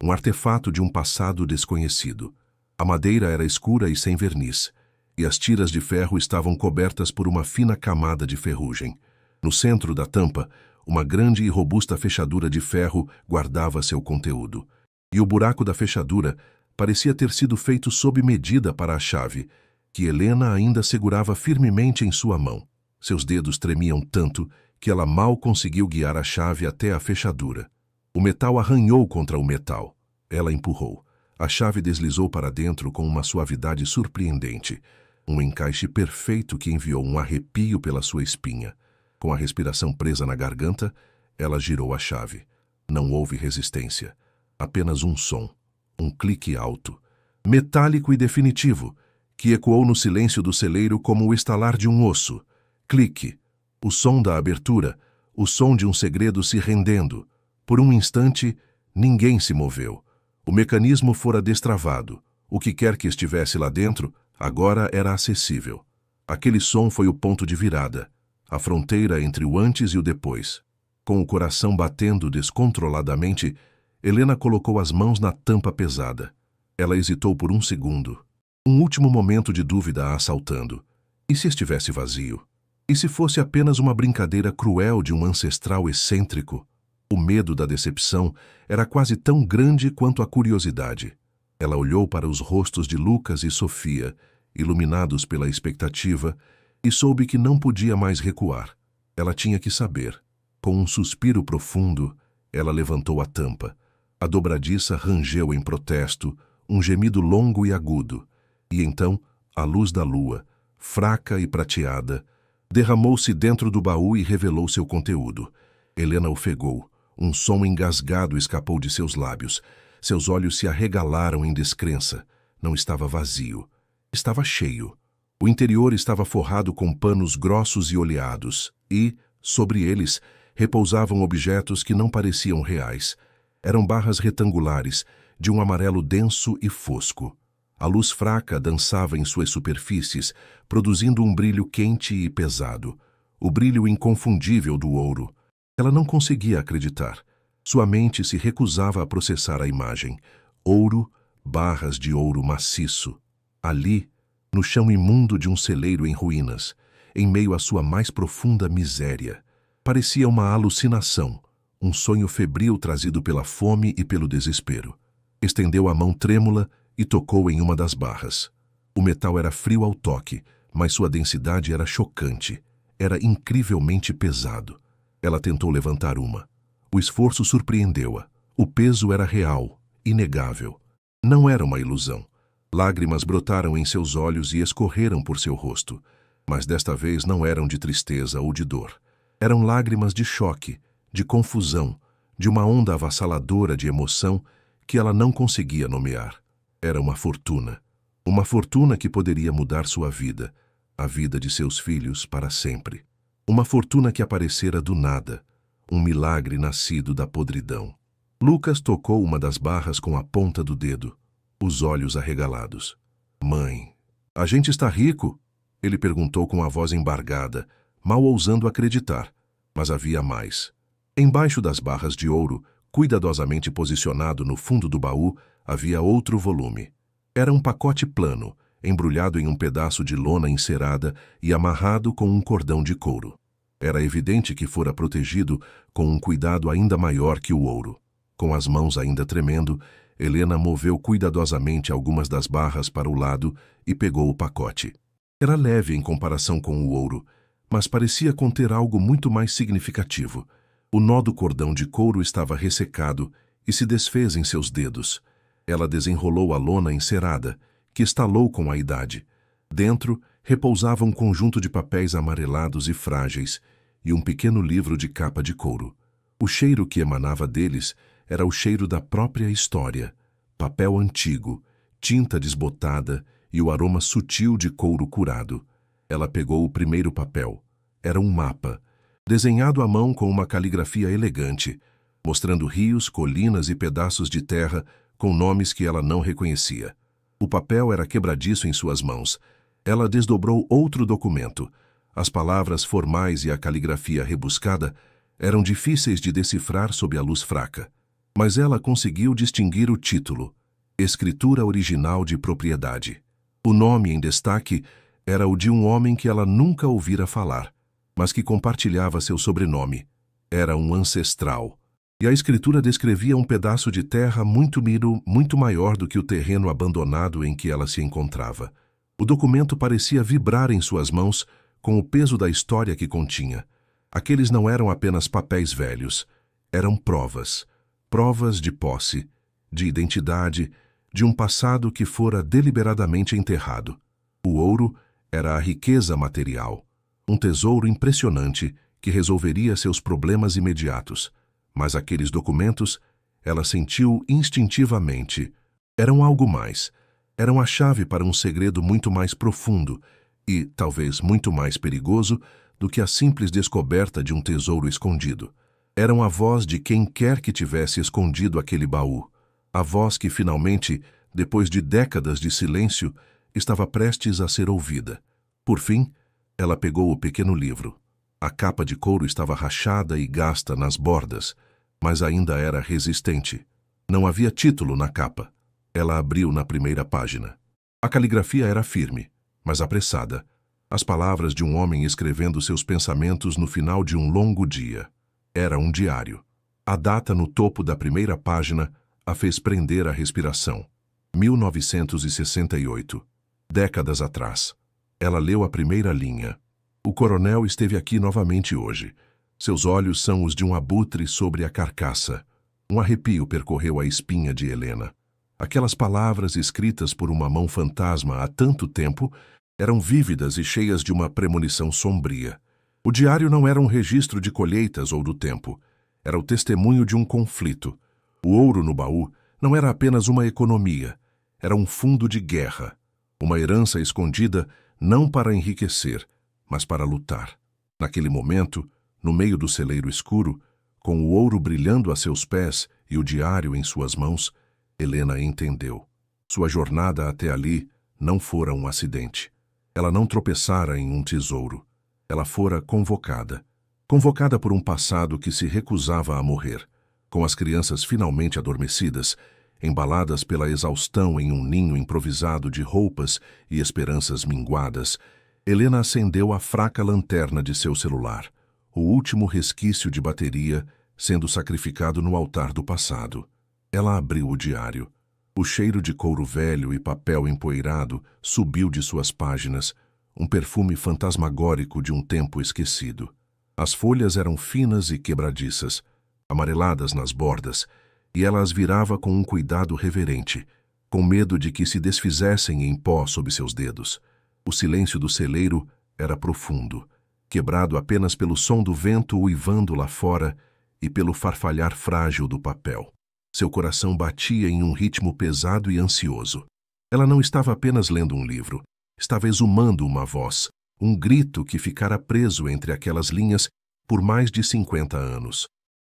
A: um artefato de um passado desconhecido. A madeira era escura e sem verniz, e as tiras de ferro estavam cobertas por uma fina camada de ferrugem. No centro da tampa, uma grande e robusta fechadura de ferro guardava seu conteúdo, e o buraco da fechadura parecia ter sido feito sob medida para a chave, que Helena ainda segurava firmemente em sua mão. Seus dedos tremiam tanto que ela mal conseguiu guiar a chave até a fechadura. O metal arranhou contra o metal. Ela empurrou. A chave deslizou para dentro com uma suavidade surpreendente, um encaixe perfeito que enviou um arrepio pela sua espinha. Com a respiração presa na garganta, ela girou a chave. Não houve resistência. Apenas um som. Um clique alto, metálico e definitivo, que ecoou no silêncio do celeiro como o estalar de um osso. Clique. O som da abertura, o som de um segredo se rendendo. Por um instante, ninguém se moveu. O mecanismo fora destravado. O que quer que estivesse lá dentro, agora era acessível. Aquele som foi o ponto de virada, a fronteira entre o antes e o depois. Com o coração batendo descontroladamente, Helena colocou as mãos na tampa pesada. Ela hesitou por um segundo. Um último momento de dúvida a assaltando. E se estivesse vazio? E se fosse apenas uma brincadeira cruel de um ancestral excêntrico? O medo da decepção era quase tão grande quanto a curiosidade. Ela olhou para os rostos de Lucas e Sofia, iluminados pela expectativa, e soube que não podia mais recuar. Ela tinha que saber. Com um suspiro profundo, ela levantou a tampa. A dobradiça rangeu em protesto, um gemido longo e agudo, e então a luz da lua, fraca e prateada, derramou-se dentro do baú e revelou seu conteúdo. Helena ofegou. Um som engasgado escapou de seus lábios. Seus olhos se arregalaram em descrença. Não estava vazio. Estava cheio. O interior estava forrado com panos grossos e oleados, e, sobre eles, repousavam objetos que não pareciam reais. Eram barras retangulares, de um amarelo denso e fosco. A luz fraca dançava em suas superfícies, produzindo um brilho quente e pesado, o brilho inconfundível do ouro. Ela não conseguia acreditar. Sua mente se recusava a processar a imagem. Ouro, barras de ouro maciço. Ali, no chão imundo de um celeiro em ruínas, em meio à sua mais profunda miséria, parecia uma alucinação, um sonho febril trazido pela fome e pelo desespero. Estendeu a mão trêmula e tocou em uma das barras. O metal era frio ao toque, mas sua densidade era chocante. Era incrivelmente pesado. Ela tentou levantar uma. O esforço surpreendeu-a. O peso era real, inegável. Não era uma ilusão. Lágrimas brotaram em seus olhos e escorreram por seu rosto. Mas desta vez não eram de tristeza ou de dor. Eram lágrimas de choque, de confusão, de uma onda avassaladora de emoção que ela não conseguia nomear. Era uma fortuna. Uma fortuna que poderia mudar sua vida, a vida de seus filhos para sempre. Uma fortuna que aparecera do nada, um milagre nascido da podridão. Lucas tocou uma das barras com a ponta do dedo, os olhos arregalados. Mãe, a gente está rico? Ele perguntou com a voz embargada, mal ousando acreditar, mas havia mais. Embaixo das barras de ouro, cuidadosamente posicionado no fundo do baú, havia outro volume. Era um pacote plano, embrulhado em um pedaço de lona encerada e amarrado com um cordão de couro. Era evidente que fora protegido com um cuidado ainda maior que o ouro. Com as mãos ainda tremendo, Helena moveu cuidadosamente algumas das barras para o lado e pegou o pacote. Era leve em comparação com o ouro, mas parecia conter algo muito mais significativo. O nó do cordão de couro estava ressecado e se desfez em seus dedos. Ela desenrolou a lona encerada, que estalou com a idade. Dentro, repousava um conjunto de papéis amarelados e frágeis e um pequeno livro de capa de couro. O cheiro que emanava deles era o cheiro da própria história. Papel antigo, tinta desbotada e o aroma sutil de couro curado. Ela pegou o primeiro papel. Era um mapa, desenhado à mão com uma caligrafia elegante, mostrando rios, colinas e pedaços de terra com nomes que ela não reconhecia. O papel era quebradiço em suas mãos. Ela desdobrou outro documento. As palavras formais e a caligrafia rebuscada eram difíceis de decifrar sob a luz fraca. Mas ela conseguiu distinguir o título, Escritura Original de Propriedade. O nome em destaque era o de um homem que ela nunca ouvira falar, mas que compartilhava seu sobrenome. Era um ancestral. E a escritura descrevia um pedaço de terra muito maior do que o terreno abandonado em que ela se encontrava. O documento parecia vibrar em suas mãos com o peso da história que continha. Aqueles não eram apenas papéis velhos, eram provas. Provas de posse, de identidade, de um passado que fora deliberadamente enterrado. O ouro era a riqueza material, um tesouro impressionante que resolveria seus problemas imediatos. Mas aqueles documentos, ela sentiu instintivamente, eram algo mais. Eram a chave para um segredo muito mais profundo e, talvez, muito mais perigoso do que a simples descoberta de um tesouro escondido. Eram a voz de quem quer que tivesse escondido aquele baú. A voz que, finalmente, depois de décadas de silêncio, estava prestes a ser ouvida. Por fim, ela pegou o pequeno livro. A capa de couro estava rachada e gasta nas bordas, mas ainda era resistente. Não havia título na capa. Ela abriu na primeira página. A caligrafia era firme, mas apressada. As palavras de um homem escrevendo seus pensamentos no final de um longo dia. Era um diário. A data no topo da primeira página a fez prender a respiração. 1968. Décadas atrás. Ela leu a primeira linha. O coronel esteve aqui novamente hoje. Seus olhos são os de um abutre sobre a carcaça. Um arrepio percorreu a espinha de Helena. Aquelas palavras escritas por uma mão fantasma há tanto tempo eram vívidas e cheias de uma premonição sombria. O diário não era um registro de colheitas ou do tempo. Era o testemunho de um conflito. O ouro no baú não era apenas uma economia. Era um fundo de guerra. Uma herança escondida não para enriquecer, mas para lutar. Naquele momento, no meio do celeiro escuro, com o ouro brilhando a seus pés e o diário em suas mãos, Helena entendeu. Sua jornada até ali não fora um acidente. Ela não tropeçara em um tesouro. Ela fora convocada. Convocada por um passado que se recusava a morrer. Com as crianças finalmente adormecidas embaladas pela exaustão em um ninho improvisado de roupas e esperanças minguadas, Helena acendeu a fraca lanterna de seu celular, o último resquício de bateria sendo sacrificado no altar do passado. Ela abriu o diário. O cheiro de couro velho e papel empoeirado subiu de suas páginas, um perfume fantasmagórico de um tempo esquecido. As folhas eram finas e quebradiças, amareladas nas bordas, e ela as virava com um cuidado reverente, com medo de que se desfizessem em pó sob seus dedos. O silêncio do celeiro era profundo, quebrado apenas pelo som do vento uivando lá fora e pelo farfalhar frágil do papel. Seu coração batia em um ritmo pesado e ansioso. Ela não estava apenas lendo um livro, estava exumando uma voz, um grito que ficara preso entre aquelas linhas por mais de 50 anos.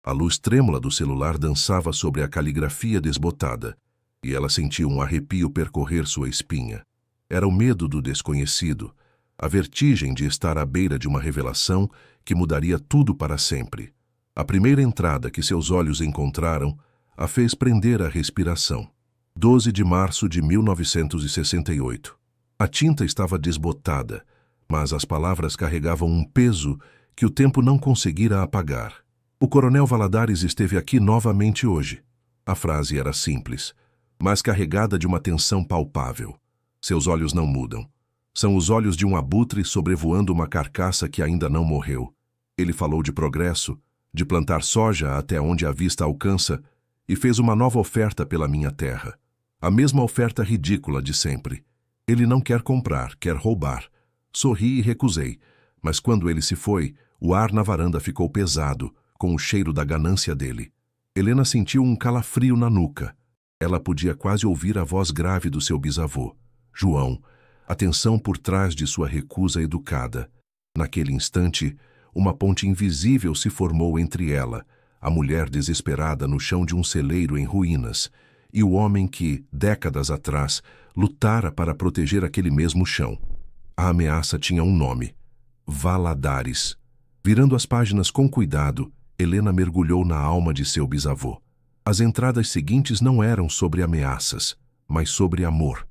A: A luz trêmula do celular dançava sobre a caligrafia desbotada, e ela sentiu um arrepio percorrer sua espinha. Era o medo do desconhecido, a vertigem de estar à beira de uma revelação que mudaria tudo para sempre. A primeira entrada que seus olhos encontraram a fez prender a respiração. 12 de março de 1968. A tinta estava desbotada, mas as palavras carregavam um peso que o tempo não conseguira apagar. O coronel Valadares esteve aqui novamente hoje. A frase era simples, mas carregada de uma tensão palpável. Seus olhos não mudam. São os olhos de um abutre sobrevoando uma carcaça que ainda não morreu. Ele falou de progresso, de plantar soja até onde a vista alcança, e fez uma nova oferta pela minha terra. A mesma oferta ridícula de sempre. Ele não quer comprar, quer roubar. Sorri e recusei, mas quando ele se foi, o ar na varanda ficou pesado, com o cheiro da ganância dele. Helena sentiu um calafrio na nuca. Ela podia quase ouvir a voz grave do seu bisavô, João, a tensão por trás de sua recusa educada. Naquele instante, uma ponte invisível se formou entre ela, a mulher desesperada no chão de um celeiro em ruínas, e o homem que, décadas atrás, lutara para proteger aquele mesmo chão. A ameaça tinha um nome: Valadares. Virando as páginas com cuidado, Helena mergulhou na alma de seu bisavô. As entradas seguintes não eram sobre ameaças, mas sobre amor.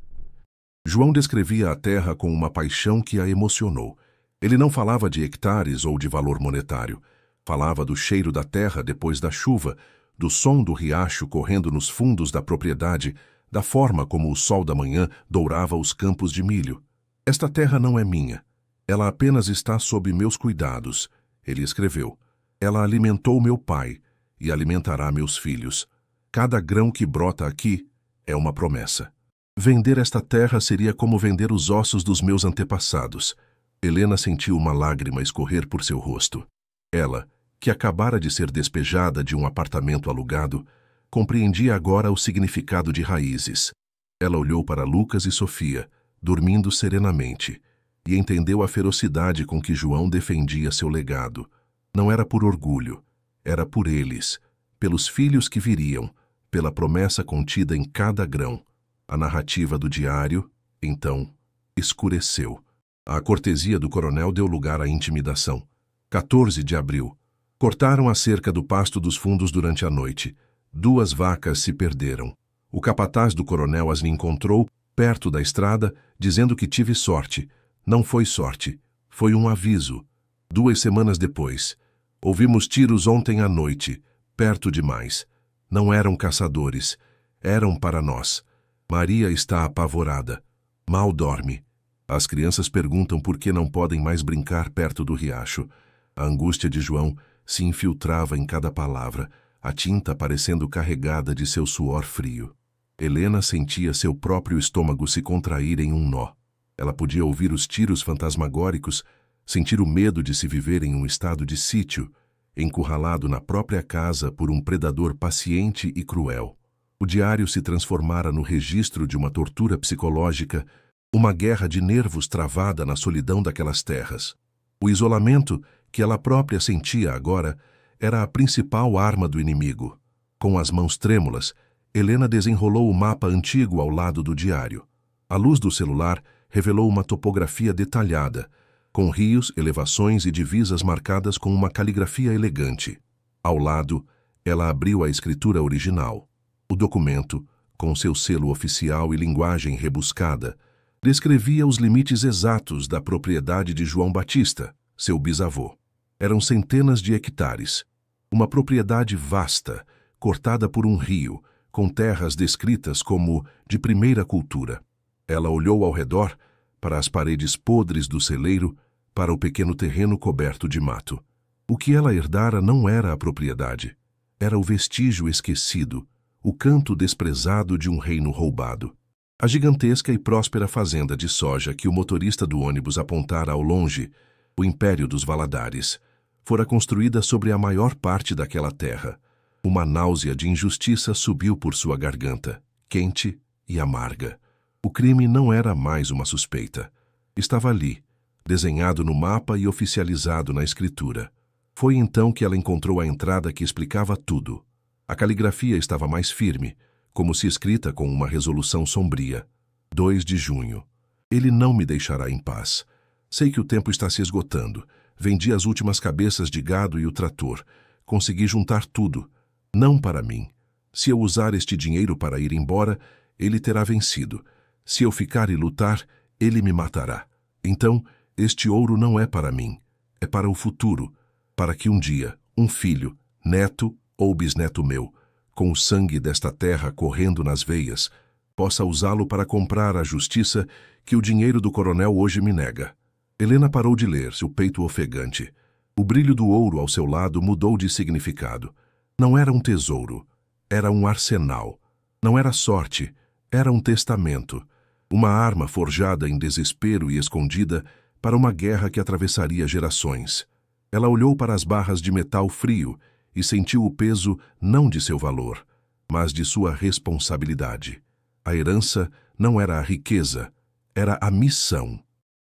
A: João descrevia a terra com uma paixão que a emocionou. Ele não falava de hectares ou de valor monetário. Falava do cheiro da terra depois da chuva, do som do riacho correndo nos fundos da propriedade, da forma como o sol da manhã dourava os campos de milho. Esta terra não é minha. Ela apenas está sob meus cuidados, ele escreveu. Ela alimentou meu pai e alimentará meus filhos. Cada grão que brota aqui é uma promessa. Vender esta terra seria como vender os ossos dos meus antepassados. Helena sentiu uma lágrima escorrer por seu rosto. Ela, que acabara de ser despejada de um apartamento alugado, compreendia agora o significado de raízes. Ela olhou para Lucas e Sofia, dormindo serenamente, e entendeu a ferocidade com que João defendia seu legado. Não era por orgulho, era por eles, pelos filhos que viriam, pela promessa contida em cada grão. A narrativa do diário, então, escureceu. A cortesia do coronel deu lugar à intimidação. 14 de abril. Cortaram a cerca do pasto dos fundos durante a noite. 2 vacas se perderam. O capataz do coronel as encontrou perto da estrada, dizendo que tive sorte. Não foi sorte, foi um aviso. 2 semanas depois. Ouvimos tiros ontem à noite, perto demais. Não eram caçadores, eram para nós. Maria está apavorada. Mal dorme. As crianças perguntam por que não podem mais brincar perto do riacho. A angústia de João se infiltrava em cada palavra, a tinta parecendo carregada de seu suor frio. Helena sentia seu próprio estômago se contrair em um nó. Ela podia ouvir os tiros fantasmagóricos, sentir o medo de se viver em um estado de sítio, encurralado na própria casa por um predador paciente e cruel. O diário se transformara no registro de uma tortura psicológica, uma guerra de nervos travada na solidão daquelas terras. O isolamento que ela própria sentia agora era a principal arma do inimigo. Com as mãos trêmulas, Helena desenrolou o mapa antigo ao lado do diário. A luz do celular revelou uma topografia detalhada, com rios, elevações e divisas marcadas com uma caligrafia elegante. Ao lado, ela abriu a escritura original. O documento, com seu selo oficial e linguagem rebuscada, descrevia os limites exatos da propriedade de João Batista, seu bisavô. Eram centenas de hectares. Uma propriedade vasta, cortada por um rio, com terras descritas como de primeira cultura. Ela olhou ao redor, para as paredes podres do celeiro, para o pequeno terreno coberto de mato. O que ela herdara não era a propriedade. Era o vestígio esquecido, o canto desprezado de um reino roubado. A gigantesca e próspera fazenda de soja que o motorista do ônibus apontara ao longe, o Império dos Valadares, fora construída sobre a maior parte daquela terra. Uma náusea de injustiça subiu por sua garganta, quente e amarga. O crime não era mais uma suspeita. Estava ali, desenhado no mapa e oficializado na escritura. Foi então que ela encontrou a entrada que explicava tudo. A caligrafia estava mais firme, como se escrita com uma resolução sombria. 2 de junho. Ele não me deixará em paz. Sei que o tempo está se esgotando. Vendi as últimas cabeças de gado e o trator. Consegui juntar tudo. Não para mim. Se eu usar este dinheiro para ir embora, ele terá vencido. Se eu ficar e lutar, ele me matará. Então, este ouro não é para mim. É para o futuro. Para que um dia, um filho, neto ou bisneto meu, com o sangue desta terra correndo nas veias, possa usá-lo para comprar a justiça que o dinheiro do coronel hoje me nega. Helena parou de ler, seu peito ofegante. O brilho do ouro ao seu lado mudou de significado. Não era um tesouro, era um arsenal. Não era sorte, era um testamento. Uma arma forjada em desespero e escondida para uma guerra que atravessaria gerações. Ela olhou para as barras de metal frio e sentiu o peso não de seu valor, mas de sua responsabilidade. A herança não era a riqueza, era a missão.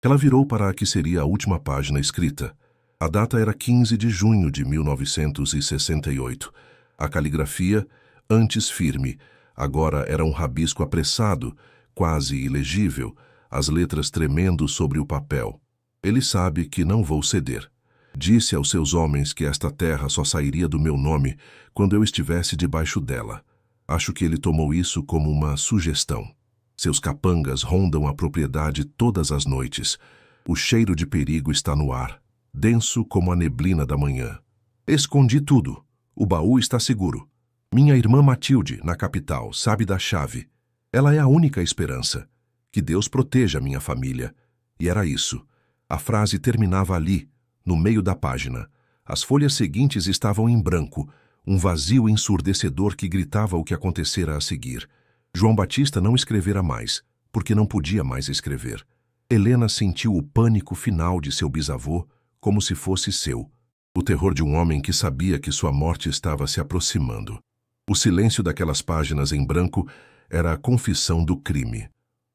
A: Ela virou para a que seria a última página escrita. A data era 15 de junho de 1968. A caligrafia, antes firme, agora era um rabisco apressado, quase ilegível, as letras tremendo sobre o papel. Ele sabe que não vou ceder. Disse aos seus homens que esta terra só sairia do meu nome quando eu estivesse debaixo dela. Acho que ele tomou isso como uma sugestão. Seus capangas rondam a propriedade todas as noites. O cheiro de perigo está no ar, denso como a neblina da manhã. Escondi tudo. O baú está seguro. Minha irmã Matilde, na capital, sabe da chave. Ela é a única esperança. Que Deus proteja minha família. E era isso. A frase terminava ali, no meio da página. As folhas seguintes estavam em branco, um vazio ensurdecedor que gritava o que acontecera a seguir. João Batista não escrevera mais, porque não podia mais escrever. Helena sentiu o pânico final de seu bisavô, como se fosse seu. O terror de um homem que sabia que sua morte estava se aproximando. O silêncio daquelas páginas em branco era a confissão do crime.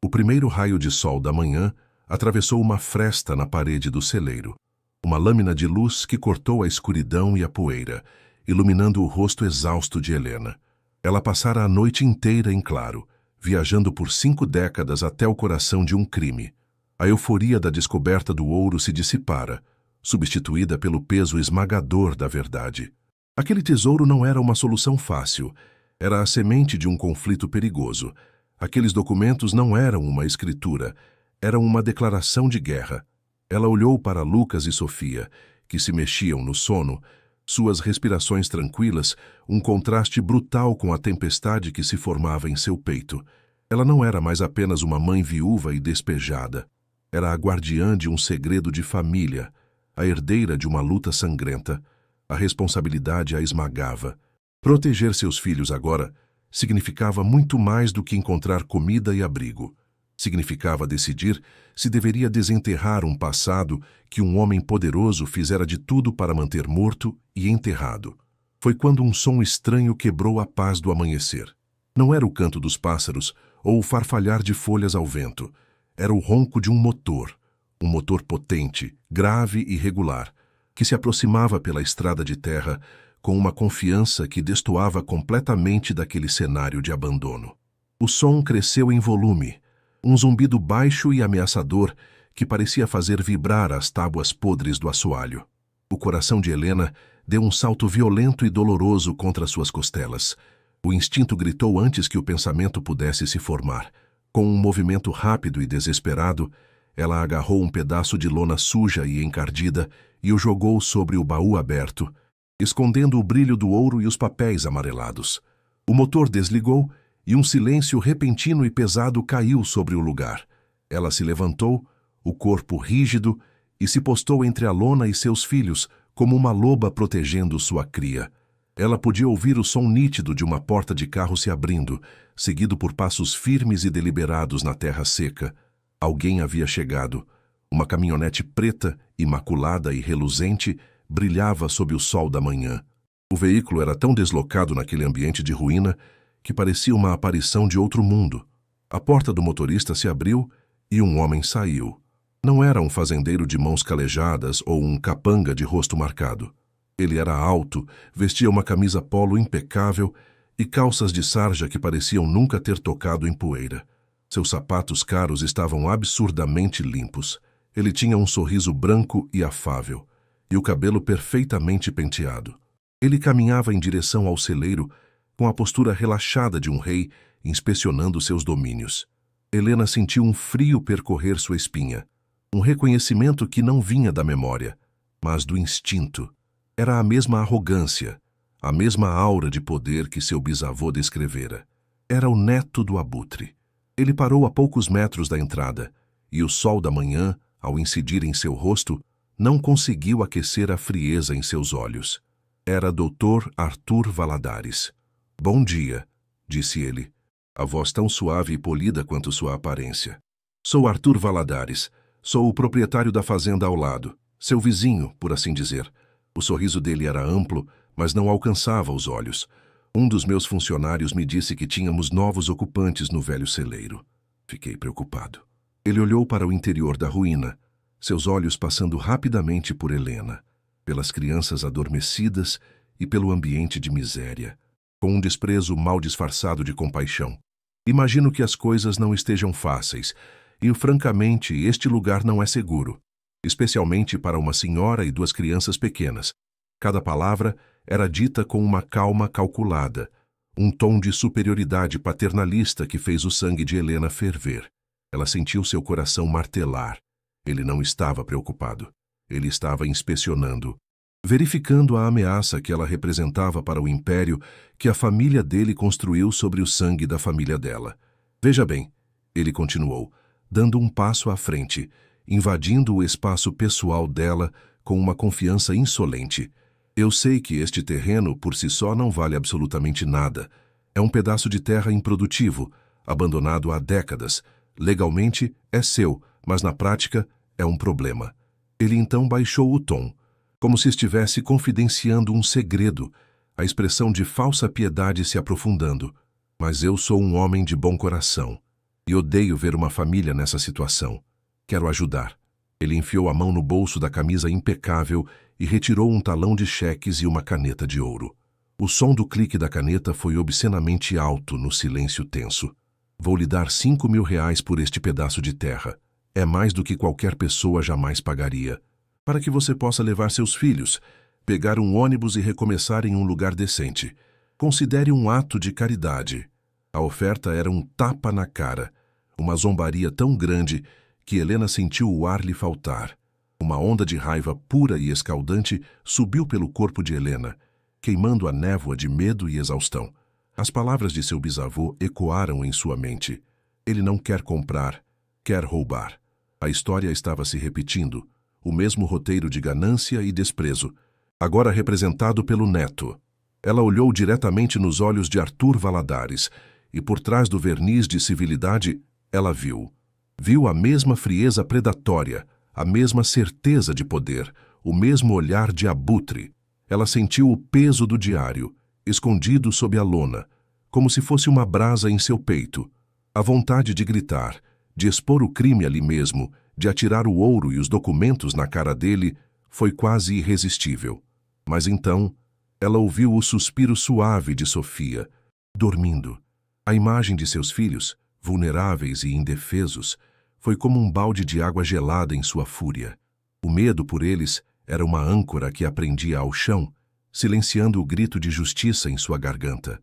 A: O primeiro raio de sol da manhã atravessou uma fresta na parede do celeiro. Uma lâmina de luz que cortou a escuridão e a poeira, iluminando o rosto exausto de Helena. Ela passara a noite inteira em claro, viajando por 5 décadas até o coração de um crime. A euforia da descoberta do ouro se dissipara, substituída pelo peso esmagador da verdade. Aquele tesouro não era uma solução fácil, era a semente de um conflito perigoso. Aqueles documentos não eram uma escritura, eram uma declaração de guerra. Ela olhou para Lucas e Sofia, que se mexiam no sono, suas respirações tranquilas, um contraste brutal com a tempestade que se formava em seu peito. Ela não era mais apenas uma mãe viúva e despejada. Era a guardiã de um segredo de família, a herdeira de uma luta sangrenta. A responsabilidade a esmagava. Proteger seus filhos agora significava muito mais do que encontrar comida e abrigo. Significava decidir se deveria desenterrar um passado que um homem poderoso fizera de tudo para manter morto e enterrado. Foi quando um som estranho quebrou a paz do amanhecer. Não era o canto dos pássaros ou o farfalhar de folhas ao vento. Era o ronco de um motor potente, grave e regular, que se aproximava pela estrada de terra com uma confiança que destoava completamente daquele cenário de abandono. O som cresceu em volume, um zumbido baixo e ameaçador que parecia fazer vibrar as tábuas podres do assoalho. O coração de Helena deu um salto violento e doloroso contra suas costelas. O instinto gritou antes que o pensamento pudesse se formar. Com um movimento rápido e desesperado, ela agarrou um pedaço de lona suja e encardida e o jogou sobre o baú aberto, escondendo o brilho do ouro e os papéis amarelados. O motor desligou e um silêncio repentino e pesado caiu sobre o lugar. Ela se levantou, o corpo rígido, e se postou entre a lona e seus filhos, como uma loba protegendo sua cria. Ela podia ouvir o som nítido de uma porta de carro se abrindo, seguido por passos firmes e deliberados na terra seca. Alguém havia chegado. Uma caminhonete preta, imaculada e reluzente, brilhava sob o sol da manhã. O veículo era tão deslocado naquele ambiente de ruína que parecia uma aparição de outro mundo. A porta do motorista se abriu e um homem saiu. Não era um fazendeiro de mãos calejadas ou um capanga de rosto marcado. Ele era alto, vestia uma camisa polo impecável e calças de sarja que pareciam nunca ter tocado em poeira. Seus sapatos caros estavam absurdamente limpos. Ele tinha um sorriso branco e afável, e o cabelo perfeitamente penteado. Ele caminhava em direção ao celeiro, com a postura relaxada de um rei inspecionando seus domínios. Helena sentiu um frio percorrer sua espinha, um reconhecimento que não vinha da memória, mas do instinto. Era a mesma arrogância, a mesma aura de poder que seu bisavô descrevera. Era o neto do abutre. Ele parou a poucos metros da entrada, e o sol da manhã, ao incidir em seu rosto, não conseguiu aquecer a frieza em seus olhos. Era Dr. Arthur Valadares. "Bom dia", disse ele, a voz tão suave e polida quanto sua aparência. "Sou Arthur Valadares. Sou o proprietário da fazenda ao lado, seu vizinho, por assim dizer." O sorriso dele era amplo, mas não alcançava os olhos. "Um dos meus funcionários me disse que tínhamos novos ocupantes no velho celeiro." Fiquei preocupado. Ele olhou para o interior da ruína, seus olhos passando rapidamente por Helena, pelas crianças adormecidas e pelo ambiente de miséria, com um desprezo mal disfarçado de compaixão. "Imagino que as coisas não estejam fáceis, e, francamente, este lugar não é seguro, especialmente para uma senhora e duas crianças pequenas." Cada palavra era dita com uma calma calculada, um tom de superioridade paternalista que fez o sangue de Helena ferver. Ela sentiu seu coração martelar. Ele não estava preocupado. Ele estava inspecionando, verificando a ameaça que ela representava para o império que a família dele construiu sobre o sangue da família dela. "Veja bem", ele continuou, dando um passo à frente, invadindo o espaço pessoal dela com uma confiança insolente. "Eu sei que este terreno por si só não vale absolutamente nada. É um pedaço de terra improdutivo, abandonado há décadas. Legalmente é seu, mas na prática é um problema." Ele então baixou o tom, como se estivesse confidenciando um segredo, a expressão de falsa piedade se aprofundando. "Mas eu sou um homem de bom coração, e odeio ver uma família nessa situação. Quero ajudar." Ele enfiou a mão no bolso da camisa impecável e retirou um talão de cheques e uma caneta de ouro. O som do clique da caneta foi obscenamente alto no silêncio tenso. "Vou lhe dar R$ 5.000 por este pedaço de terra. É mais do que qualquer pessoa jamais pagaria. Para que você possa levar seus filhos, pegar um ônibus e recomeçar em um lugar decente. Considere um ato de caridade." A oferta era um tapa na cara, uma zombaria tão grande que Helena sentiu o ar lhe faltar. Uma onda de raiva pura e escaldante subiu pelo corpo de Helena, queimando a névoa de medo e exaustão. As palavras de seu bisavô ecoaram em sua mente. Ele não quer comprar, quer roubar. A história estava se repetindo, o mesmo roteiro de ganância e desprezo, agora representado pelo neto. Ela olhou diretamente nos olhos de Arthur Valadares, e por trás do verniz de civilidade, ela viu. Viu a mesma frieza predatória, a mesma certeza de poder, o mesmo olhar de abutre. Ela sentiu o peso do diário, escondido sob a lona, como se fosse uma brasa em seu peito. A vontade de gritar, de expor o crime ali mesmo, de atirar o ouro e os documentos na cara dele, foi quase irresistível. Mas então, ela ouviu o suspiro suave de Sofia, dormindo. A imagem de seus filhos, vulneráveis e indefesos, foi como um balde de água gelada em sua fúria. O medo por eles era uma âncora que a prendia ao chão, silenciando o grito de justiça em sua garganta.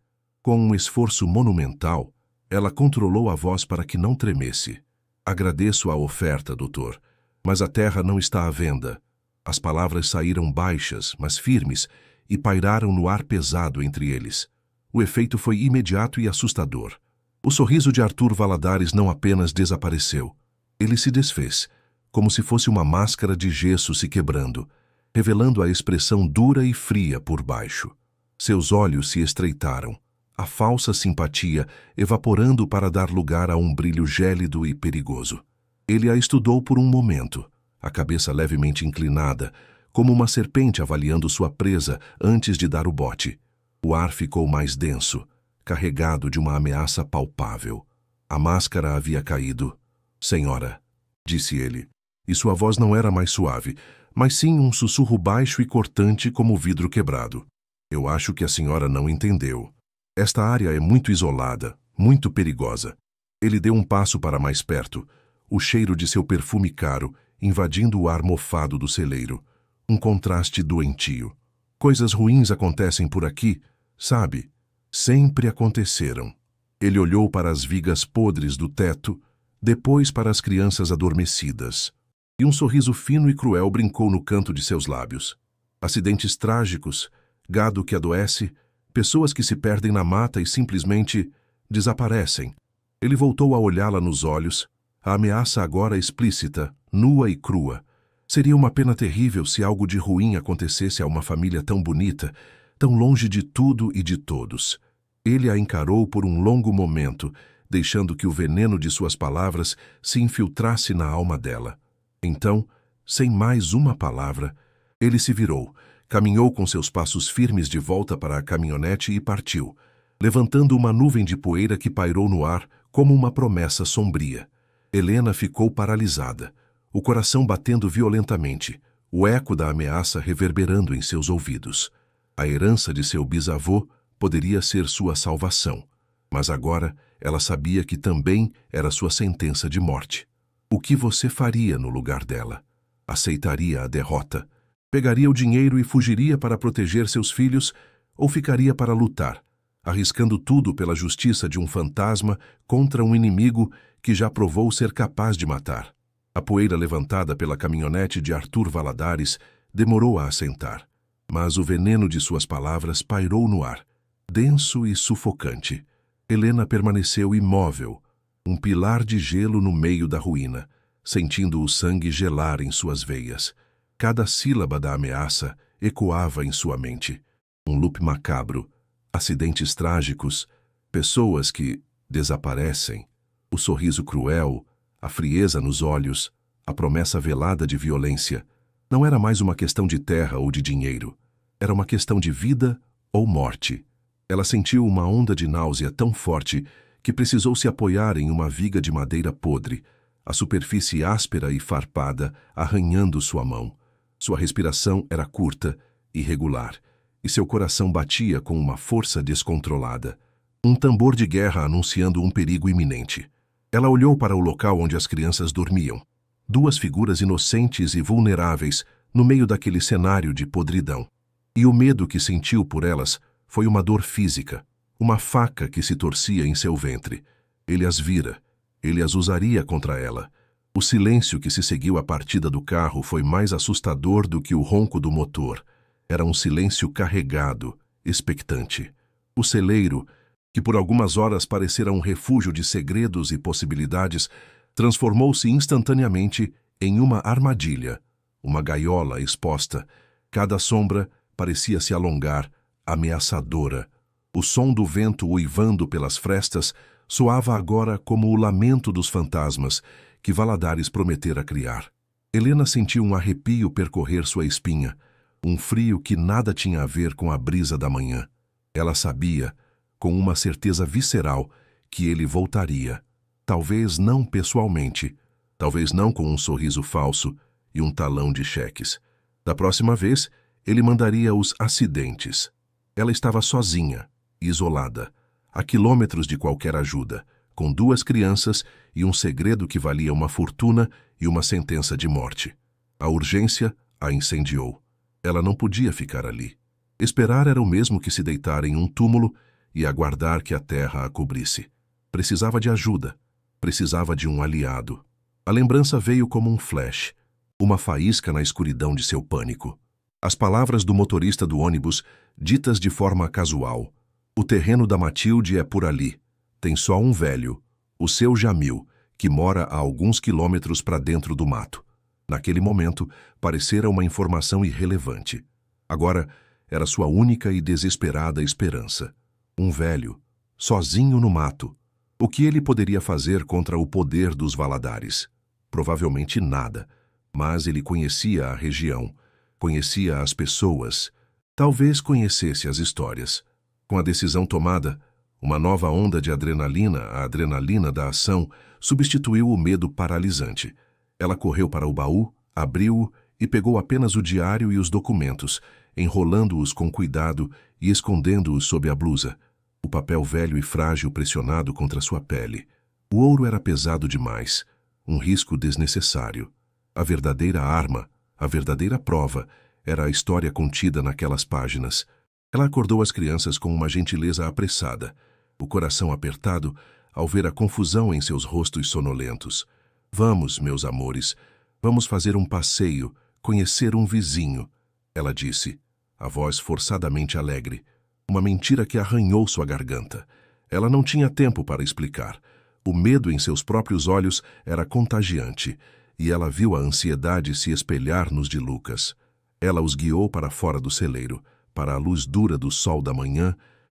A: Com um esforço monumental, ela controlou a voz para que não tremesse. Agradeço a oferta, doutor, mas a terra não está à venda. As palavras saíram baixas, mas firmes, e pairaram no ar pesado entre eles. O efeito foi imediato e assustador. O sorriso de Arthur Valadares não apenas desapareceu. Ele se desfez, como se fosse uma máscara de gesso se quebrando, revelando a expressão dura e fria por baixo. Seus olhos se estreitaram, a falsa simpatia evaporando para dar lugar a um brilho gélido e perigoso. Ele a estudou por um momento, a cabeça levemente inclinada, como uma serpente avaliando sua presa antes de dar o bote. O ar ficou mais denso, carregado de uma ameaça palpável. A máscara havia caído. "Senhora", disse ele, e sua voz não era mais suave, mas sim um sussurro baixo e cortante como vidro quebrado. "Eu acho que a senhora não entendeu. Esta área é muito isolada, muito perigosa." Ele deu um passo para mais perto, o cheiro de seu perfume caro invadindo o ar mofado do celeiro. Um contraste doentio. "Coisas ruins acontecem por aqui, sabe? Sempre aconteceram." Ele olhou para as vigas podres do teto, depois para as crianças adormecidas. E um sorriso fino e cruel brincou no canto de seus lábios. Acidentes trágicos, gado que adoece, pessoas que se perdem na mata e simplesmente desaparecem. Ele voltou a olhá-la nos olhos, a ameaça agora explícita, nua e crua. Seria uma pena terrível se algo de ruim acontecesse a uma família tão bonita, tão longe de tudo e de todos. Ele a encarou por um longo momento, deixando que o veneno de suas palavras se infiltrasse na alma dela. Então, sem mais uma palavra, ele se virou, caminhou com seus passos firmes de volta para a caminhonete e partiu, levantando uma nuvem de poeira que pairou no ar como uma promessa sombria. Helena ficou paralisada, o coração batendo violentamente, o eco da ameaça reverberando em seus ouvidos. A herança de seu bisavô poderia ser sua salvação, mas agora ela sabia que também era sua sentença de morte. O que você faria no lugar dela? Aceitaria a derrota? Pegaria o dinheiro e fugiria para proteger seus filhos, ou ficaria para lutar, arriscando tudo pela justiça de um fantasma contra um inimigo que já provou ser capaz de matar? A poeira levantada pela caminhonete de Arthur Valadares demorou a assentar, mas o veneno de suas palavras pairou no ar, denso e sufocante. Helena permaneceu imóvel, um pilar de gelo no meio da ruína, sentindo o sangue gelar em suas veias. Cada sílaba da ameaça ecoava em sua mente. Um loop macabro, acidentes trágicos, pessoas que desaparecem, o sorriso cruel, a frieza nos olhos, a promessa velada de violência. Não era mais uma questão de terra ou de dinheiro. Era uma questão de vida ou morte. Ela sentiu uma onda de náusea tão forte que precisou se apoiar em uma viga de madeira podre, a superfície áspera e farpada arranhando sua mão. Sua respiração era curta, irregular, e seu coração batia com uma força descontrolada. Um tambor de guerra anunciando um perigo iminente. Ela olhou para o local onde as crianças dormiam. Duas figuras inocentes e vulneráveis no meio daquele cenário de podridão. E o medo que sentiu por elas foi uma dor física, uma faca que se torcia em seu ventre. Ele as vira. Ele as usaria contra ela. O silêncio que se seguiu à partida do carro foi mais assustador do que o ronco do motor. Era um silêncio carregado, expectante. O celeiro, que por algumas horas parecera um refúgio de segredos e possibilidades, transformou-se instantaneamente em uma armadilha, uma gaiola exposta. Cada sombra parecia se alongar, ameaçadora. O som do vento uivando pelas frestas soava agora como o lamento dos fantasmas que Valadares prometera criar. Helena sentiu um arrepio percorrer sua espinha, um frio que nada tinha a ver com a brisa da manhã. Ela sabia, com uma certeza visceral, que ele voltaria. Talvez não pessoalmente, talvez não com um sorriso falso e um talão de cheques. Da próxima vez, ele mandaria os acidentes. Ela estava sozinha, isolada, a quilômetros de qualquer ajuda, com duas crianças e um segredo que valia uma fortuna e uma sentença de morte. A urgência a incendiou. Ela não podia ficar ali. Esperar era o mesmo que se deitar em um túmulo e aguardar que a terra a cobrisse. Precisava de ajuda. Precisava de um aliado. A lembrança veio como um flash, uma faísca na escuridão de seu pânico. As palavras do motorista do ônibus, ditas de forma casual. O terreno da Matilde é por ali. Tem só um velho, o seu Jamil, que mora a alguns quilômetros para dentro do mato. Naquele momento, parecera uma informação irrelevante. Agora, era sua única e desesperada esperança. Um velho, sozinho no mato. O que ele poderia fazer contra o poder dos Valadares? Provavelmente nada, mas ele conhecia a região, conhecia as pessoas, talvez conhecesse as histórias. Com a decisão tomada, uma nova onda de adrenalina, a adrenalina da ação, substituiu o medo paralisante. Ela correu para o baú, abriu-o e pegou apenas o diário e os documentos, enrolando-os com cuidado e escondendo-os sob a blusa. O papel velho e frágil pressionado contra sua pele. O ouro era pesado demais, um risco desnecessário. A verdadeira arma, a verdadeira prova, era a história contida naquelas páginas. Ela acordou as crianças com uma gentileza apressada, o coração apertado ao ver a confusão em seus rostos sonolentos. Vamos, meus amores, vamos fazer um passeio, conhecer um vizinho, ela disse, a voz forçadamente alegre. Uma mentira que arranhou sua garganta. Ela não tinha tempo para explicar. O medo em seus próprios olhos era contagiante, e ela viu a ansiedade se espelhar nos de Lucas. Ela os guiou para fora do celeiro, para a luz dura do sol da manhã,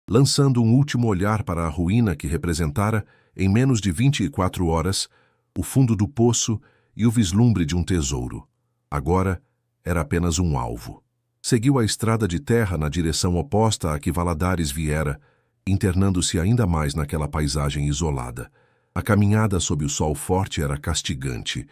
A: lançando um último olhar para a ruína que representara, em menos de 24 horas, o fundo do poço e o vislumbre de um tesouro. Agora era apenas um alvo. Seguiu a estrada de terra na direção oposta a que Valadares viera, internando-se ainda mais naquela paisagem isolada. A caminhada sob o sol forte era castigante,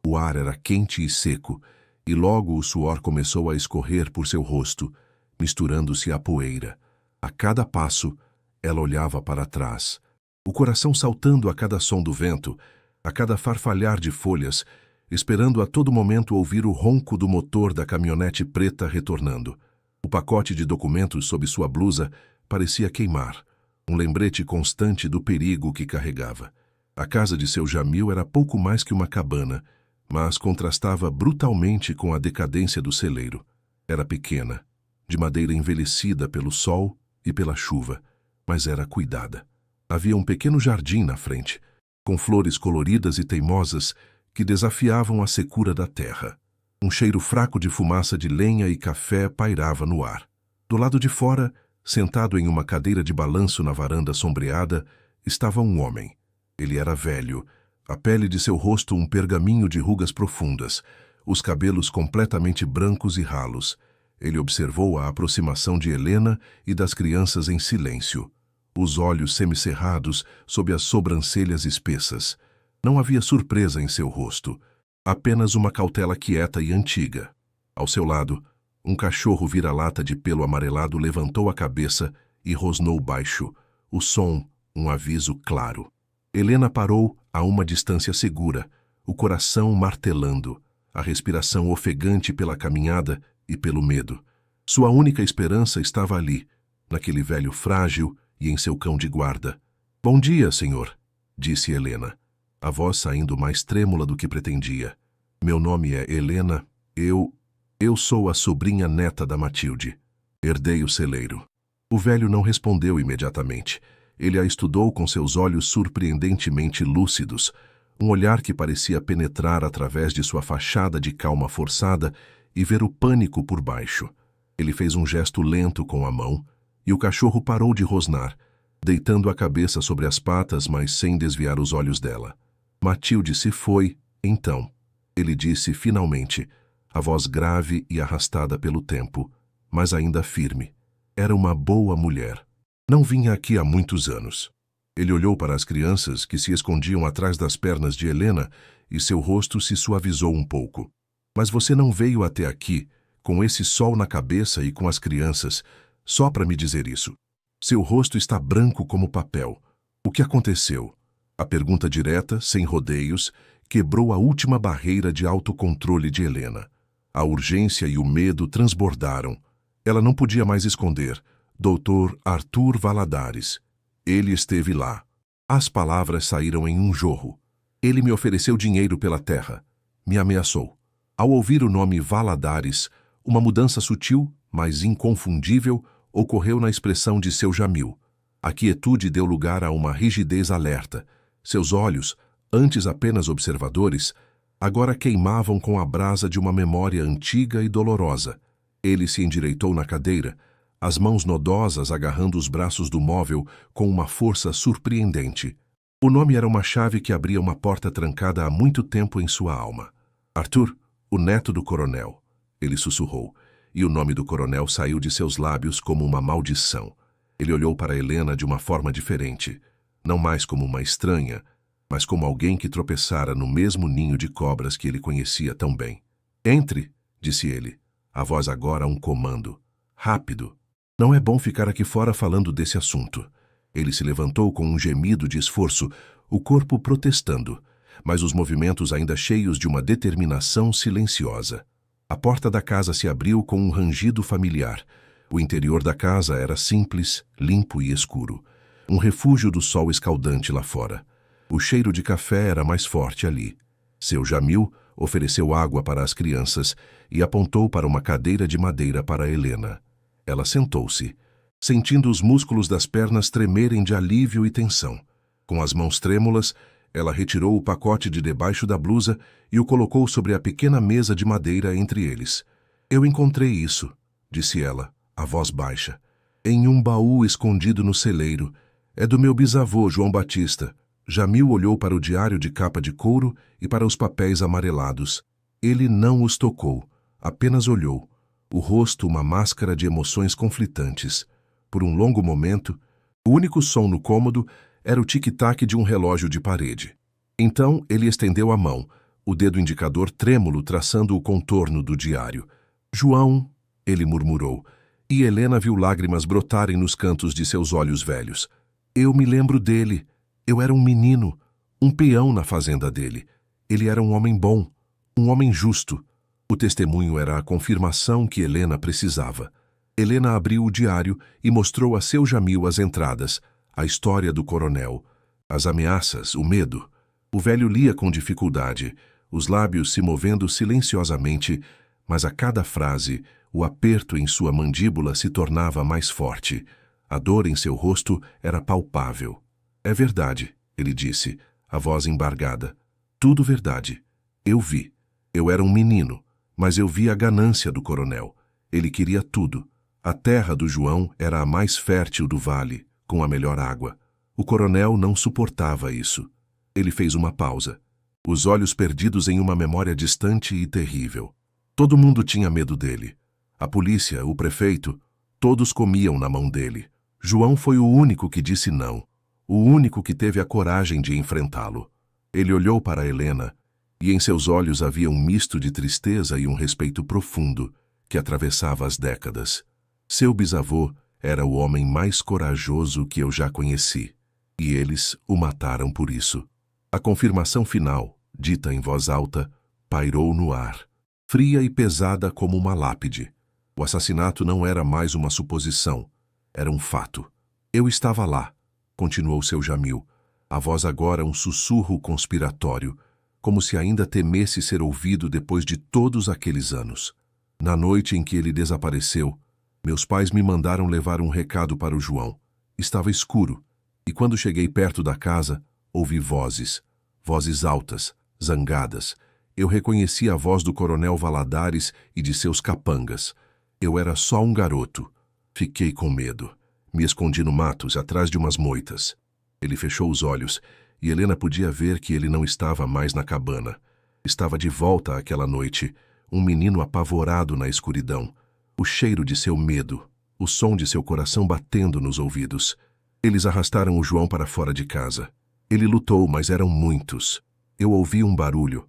A: o ar era quente e seco, e logo o suor começou a escorrer por seu rosto, misturando-se à poeira. A cada passo, ela olhava para trás, o coração saltando a cada som do vento, a cada farfalhar de folhas, esperando a todo momento ouvir o ronco do motor da caminhonete preta retornando. O pacote de documentos sob sua blusa parecia queimar, um lembrete constante do perigo que carregava. A casa de seu Jamil era pouco mais que uma cabana, mas contrastava brutalmente com a decadência do celeiro. Era pequena, de madeira envelhecida pelo sol e pela chuva, mas era cuidada. Havia um pequeno jardim na frente, com flores coloridas e teimosas que desafiavam a secura da terra. Um cheiro fraco de fumaça de lenha e café pairava no ar. Do lado de fora, sentado em uma cadeira de balanço na varanda sombreada, estava um homem. Ele era velho, a pele de seu rosto um pergaminho de rugas profundas, os cabelos completamente brancos e ralos. Ele observou a aproximação de Helena e das crianças em silêncio, os olhos semicerrados sob as sobrancelhas espessas. Não havia surpresa em seu rosto, apenas uma cautela quieta e antiga. Ao seu lado, um cachorro vira-lata de pelo amarelado levantou a cabeça e rosnou baixo, o som, um aviso claro. Helena parou a uma distância segura, o coração martelando, a respiração ofegante pela caminhada e pelo medo. Sua única esperança estava ali, naquele velho frágil e em seu cão de guarda. — Bom dia, senhor, disse Helena, a voz saindo mais trêmula do que pretendia. — Meu nome é Helena. Eu sou a sobrinha neta da Matilde. Herdei o celeiro. O velho não respondeu imediatamente. Ele a estudou com seus olhos surpreendentemente lúcidos, um olhar que parecia penetrar através de sua fachada de calma forçada e ver o pânico por baixo. Ele fez um gesto lento com a mão, e o cachorro parou de rosnar, deitando a cabeça sobre as patas, mas sem desviar os olhos dela. Matilde se foi, então, ele disse finalmente, a voz grave e arrastada pelo tempo, mas ainda firme. Era uma boa mulher. Não vinha aqui há muitos anos. Ele olhou para as crianças que se escondiam atrás das pernas de Helena e seu rosto se suavizou um pouco. Mas você não veio até aqui, com esse sol na cabeça e com as crianças, só para me dizer isso. Seu rosto está branco como papel. O que aconteceu? A pergunta direta, sem rodeios, quebrou a última barreira de autocontrole de Helena. A urgência e o medo transbordaram. Ela não podia mais esconder. Dr. Arthur Valadares. Ele esteve lá. As palavras saíram em um jorro. Ele me ofereceu dinheiro pela terra. Me ameaçou. Ao ouvir o nome Valadares, uma mudança sutil, mas inconfundível, ocorreu na expressão de seu Jamil. A quietude deu lugar a uma rigidez alerta. Seus olhos, antes apenas observadores, agora queimavam com a brasa de uma memória antiga e dolorosa. Ele se endireitou na cadeira, as mãos nodosas agarrando os braços do móvel com uma força surpreendente. O nome era uma chave que abria uma porta trancada há muito tempo em sua alma. Arthur, o neto do coronel, ele sussurrou, e o nome do coronel saiu de seus lábios como uma maldição. Ele olhou para Helena de uma forma diferente, não mais como uma estranha, mas como alguém que tropeçara no mesmo ninho de cobras que ele conhecia tão bem. Entre, disse ele, a voz agora um comando. Rápido. Não é bom ficar aqui fora falando desse assunto. Ele se levantou com um gemido de esforço, o corpo protestando, mas os movimentos ainda cheios de uma determinação silenciosa. A porta da casa se abriu com um rangido familiar. O interior da casa era simples, limpo e escuro. Um refúgio do sol escaldante lá fora. O cheiro de café era mais forte ali. Seu Jamil ofereceu água para as crianças e apontou para uma cadeira de madeira para Helena. Ela sentou-se, sentindo os músculos das pernas tremerem de alívio e tensão. Com as mãos trêmulas, ela retirou o pacote de debaixo da blusa e o colocou sobre a pequena mesa de madeira entre eles. Eu encontrei isso, disse ela, a voz baixa, em um baú escondido no celeiro. É do meu bisavô, João Batista. Jamil olhou para o diário de capa de couro e para os papéis amarelados. Ele não os tocou, apenas olhou. O rosto uma máscara de emoções conflitantes. Por um longo momento, o único som no cômodo era o tic-tac de um relógio de parede. Então ele estendeu a mão, o dedo indicador trêmulo traçando o contorno do diário. João, ele murmurou, e Helena viu lágrimas brotarem nos cantos de seus olhos velhos. Eu me lembro dele. Eu era um menino, um peão na fazenda dele. Ele era um homem bom, um homem justo. O testemunho era a confirmação que Helena precisava. Helena abriu o diário e mostrou a seu Jamil as entradas, a história do coronel, as ameaças, o medo. O velho lia com dificuldade, os lábios se movendo silenciosamente, mas a cada frase, o aperto em sua mandíbula se tornava mais forte. A dor em seu rosto era palpável. É verdade, ele disse, a voz embargada. Tudo verdade. Eu vi. Eu era um menino, mas eu vi a ganância do coronel. Ele queria tudo. A terra do João era a mais fértil do vale, com a melhor água. O coronel não suportava isso. Ele fez uma pausa, os olhos perdidos em uma memória distante e terrível. Todo mundo tinha medo dele. A polícia, o prefeito, todos comiam na mão dele. João foi o único que disse não, o único que teve a coragem de enfrentá-lo. Ele olhou para Helena, e em seus olhos havia um misto de tristeza e um respeito profundo que atravessava as décadas. Seu bisavô era o homem mais corajoso que eu já conheci, e eles o mataram por isso. A confirmação final, dita em voz alta, pairou no ar, fria e pesada como uma lápide. O assassinato não era mais uma suposição, era um fato. Eu estava lá, continuou seu Jamil, a voz agora um sussurro conspiratório, como se ainda temesse ser ouvido depois de todos aqueles anos. Na noite em que ele desapareceu, meus pais me mandaram levar um recado para o João. Estava escuro, e quando cheguei perto da casa, ouvi vozes altas, zangadas. Eu reconheci a voz do coronel Valadares e de seus capangas. Eu era só um garoto. Fiquei com medo. Me escondi no mato, atrás de umas moitas. Ele fechou os olhos, e Helena podia ver que ele não estava mais na cabana. Estava de volta àquela noite, um menino apavorado na escuridão. O cheiro de seu medo, o som de seu coração batendo nos ouvidos. Eles arrastaram o João para fora de casa. Ele lutou, mas eram muitos. Eu ouvi um barulho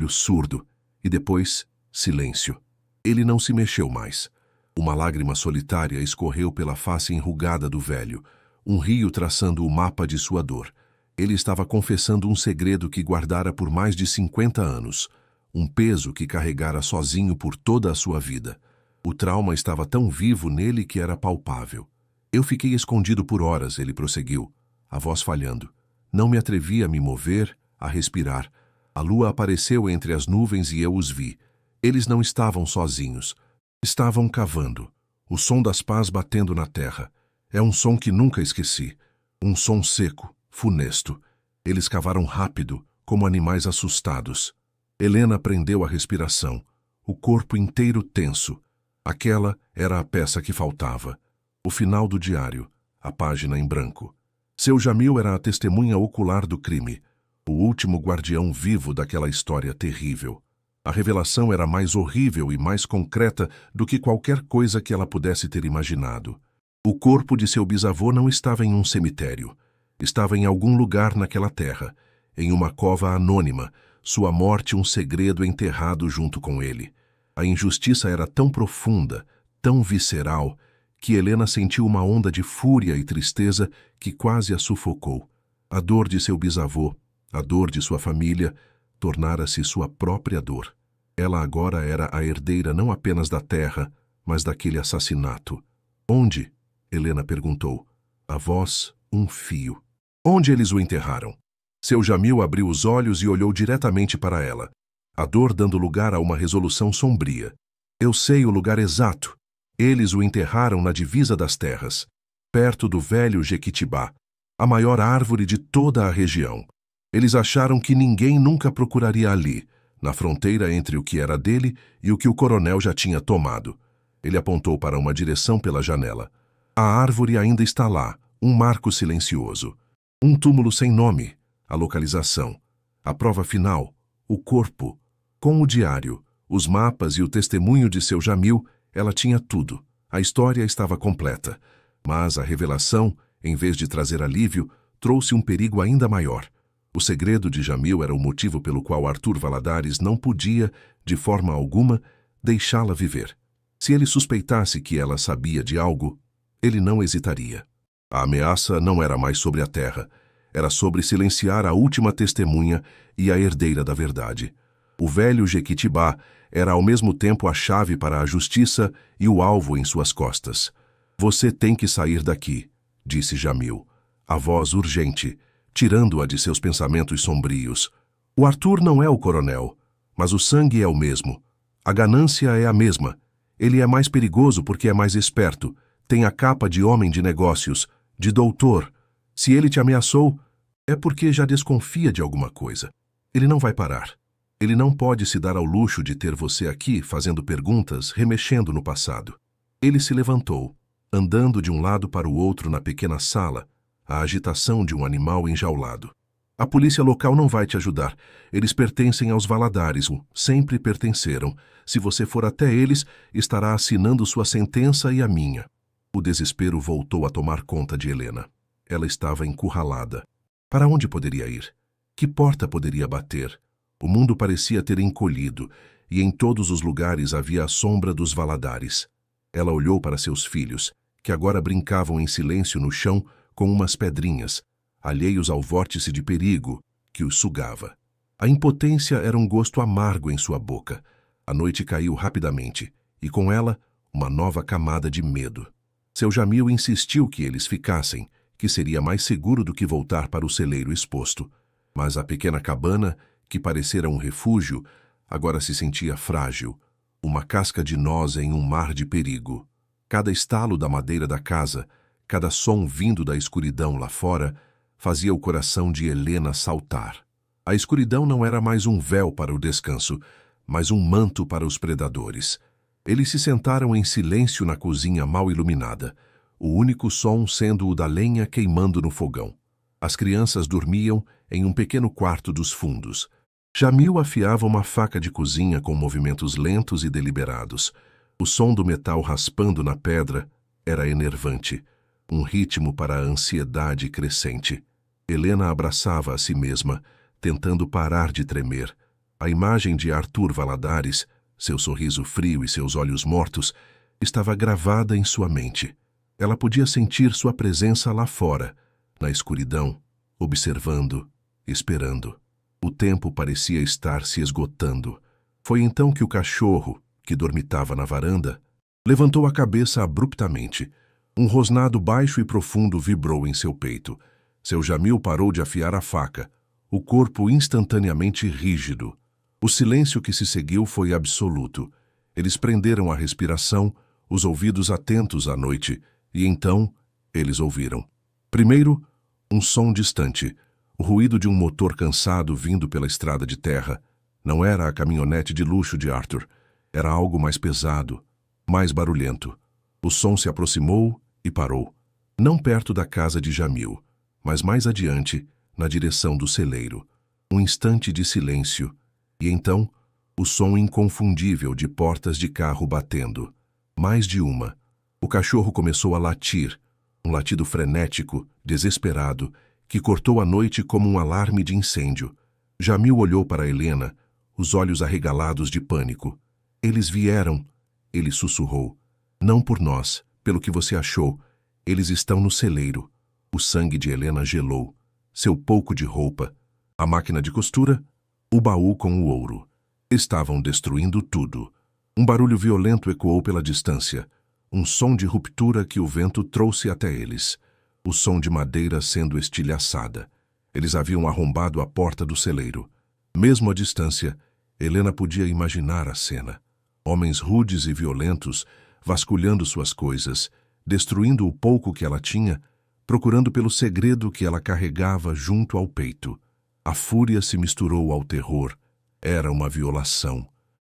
A: surdo, e depois, silêncio. Ele não se mexeu mais. Uma lágrima solitária escorreu pela face enrugada do velho, um rio traçando o mapa de sua dor. Ele estava confessando um segredo que guardara por mais de 50 anos, um peso que carregara sozinho por toda a sua vida. O trauma estava tão vivo nele que era palpável. Eu fiquei escondido por horas, ele prosseguiu, a voz falhando. Não me atrevi a me mover, a respirar. A lua apareceu entre as nuvens e eu os vi. Eles não estavam sozinhos. Estavam cavando. O som das pás batendo na terra. É um som que nunca esqueci. Um som seco, funesto. Eles cavaram rápido, como animais assustados. Helena prendeu a respiração. O corpo inteiro tenso. Aquela era a peça que faltava. O final do diário, a página em branco. Seu Jamil era a testemunha ocular do crime, o último guardião vivo daquela história terrível. A revelação era mais horrível e mais concreta do que qualquer coisa que ela pudesse ter imaginado. O corpo de seu bisavô não estava em um cemitério. Estava em algum lugar naquela terra, em uma cova anônima, sua morte um segredo enterrado junto com ele. A injustiça era tão profunda, tão visceral, que Helena sentiu uma onda de fúria e tristeza que quase a sufocou. A dor de seu bisavô, a dor de sua família, tornara-se sua própria dor. Ela agora era a herdeira não apenas da terra, mas daquele assassinato. Onde? Helena perguntou. A voz, um fio. Onde eles o enterraram? Seu Jamil abriu os olhos e olhou diretamente para ela, a dor dando lugar a uma resolução sombria. Eu sei o lugar exato. Eles o enterraram na divisa das terras, perto do velho Jequitibá, a maior árvore de toda a região. Eles acharam que ninguém nunca procuraria ali, na fronteira entre o que era dele e o que o coronel já tinha tomado. Ele apontou para uma direção pela janela. A árvore ainda está lá, um marco silencioso. Um túmulo sem nome, a localização. A prova final, o corpo. Com o diário, os mapas e o testemunho de seu Jamil, ela tinha tudo. A história estava completa. Mas a revelação, em vez de trazer alívio, trouxe um perigo ainda maior. O segredo de Jamil era o motivo pelo qual Arthur Valadares não podia, de forma alguma, deixá-la viver. Se ele suspeitasse que ela sabia de algo, ele não hesitaria. A ameaça não era mais sobre a terra. Era sobre silenciar a última testemunha e a herdeira da verdade. O velho Jequitibá era ao mesmo tempo a chave para a justiça e o alvo em suas costas. Você tem que sair daqui, disse Jamil, a voz urgente, tirando-a de seus pensamentos sombrios. O Arthur não é o coronel, mas o sangue é o mesmo. A ganância é a mesma. Ele é mais perigoso porque é mais esperto, tem a capa de homem de negócios, de doutor. Se ele te ameaçou, é porque já desconfia de alguma coisa. Ele não vai parar. Ele não pode se dar ao luxo de ter você aqui fazendo perguntas, remexendo no passado. Ele se levantou, andando de um lado para o outro na pequena sala, a agitação de um animal enjaulado. A polícia local não vai te ajudar. Eles pertencem aos Valadares, sempre pertenceram. Se você for até eles, estará assinando sua sentença e a minha. O desespero voltou a tomar conta de Helena. Ela estava encurralada. Para onde poderia ir? Que porta poderia bater? O mundo parecia ter encolhido, e em todos os lugares havia a sombra dos Valadares. Ela olhou para seus filhos, que agora brincavam em silêncio no chão com umas pedrinhas, alheios ao vórtice de perigo que os sugava. A impotência era um gosto amargo em sua boca. A noite caiu rapidamente, e com ela, uma nova camada de medo. Seu Jamil insistiu que eles ficassem, que seria mais seguro do que voltar para o celeiro exposto. Mas a pequena cabana, que parecera um refúgio, agora se sentia frágil, uma casca de noz em um mar de perigo. Cada estalo da madeira da casa, cada som vindo da escuridão lá fora, fazia o coração de Helena saltar. A escuridão não era mais um véu para o descanso, mas um manto para os predadores. Eles se sentaram em silêncio na cozinha mal iluminada, o único som sendo o da lenha queimando no fogão. As crianças dormiam em um pequeno quarto dos fundos. Jamil afiava uma faca de cozinha com movimentos lentos e deliberados. O som do metal raspando na pedra era enervante, um ritmo para a ansiedade crescente. Helena abraçava a si mesma, tentando parar de tremer. A imagem de Arthur Valadares, seu sorriso frio e seus olhos mortos, estava gravada em sua mente. Ela podia sentir sua presença lá fora, na escuridão, observando, esperando. O tempo parecia estar se esgotando. Foi então que o cachorro, que dormitava na varanda, levantou a cabeça abruptamente. Um rosnado baixo e profundo vibrou em seu peito. Seu Jamil parou de afiar a faca, o corpo instantaneamente rígido. O silêncio que se seguiu foi absoluto. Eles prenderam a respiração, os ouvidos atentos à noite, e então eles ouviram. Primeiro, um som distante, o ruído de um motor cansado vindo pela estrada de terra. Não era a caminhonete de luxo de Arthur. Era algo mais pesado, mais barulhento. O som se aproximou e parou. Não perto da casa de Jamil, mas mais adiante, na direção do celeiro. Um instante de silêncio, e então, o som inconfundível de portas de carro batendo. Mais de uma. O cachorro começou a latir, um latido frenético, desesperado, que cortou a noite como um alarme de incêndio. Jamil olhou para Helena, os olhos arregalados de pânico. Eles vieram, ele sussurrou. Não por nós, pelo que você achou. Eles estão no celeiro. O sangue de Helena gelou. Seu pouco de roupa, a máquina de costura, o baú com o ouro. Estavam destruindo tudo. Um barulho violento ecoou pela distância. Um som de ruptura que o vento trouxe até eles. O som de madeira sendo estilhaçada. Eles haviam arrombado a porta do celeiro. Mesmo à distância, Helena podia imaginar a cena. Homens rudes e violentos, vasculhando suas coisas, destruindo o pouco que ela tinha, procurando pelo segredo que ela carregava junto ao peito. A fúria se misturou ao terror. Era uma violação,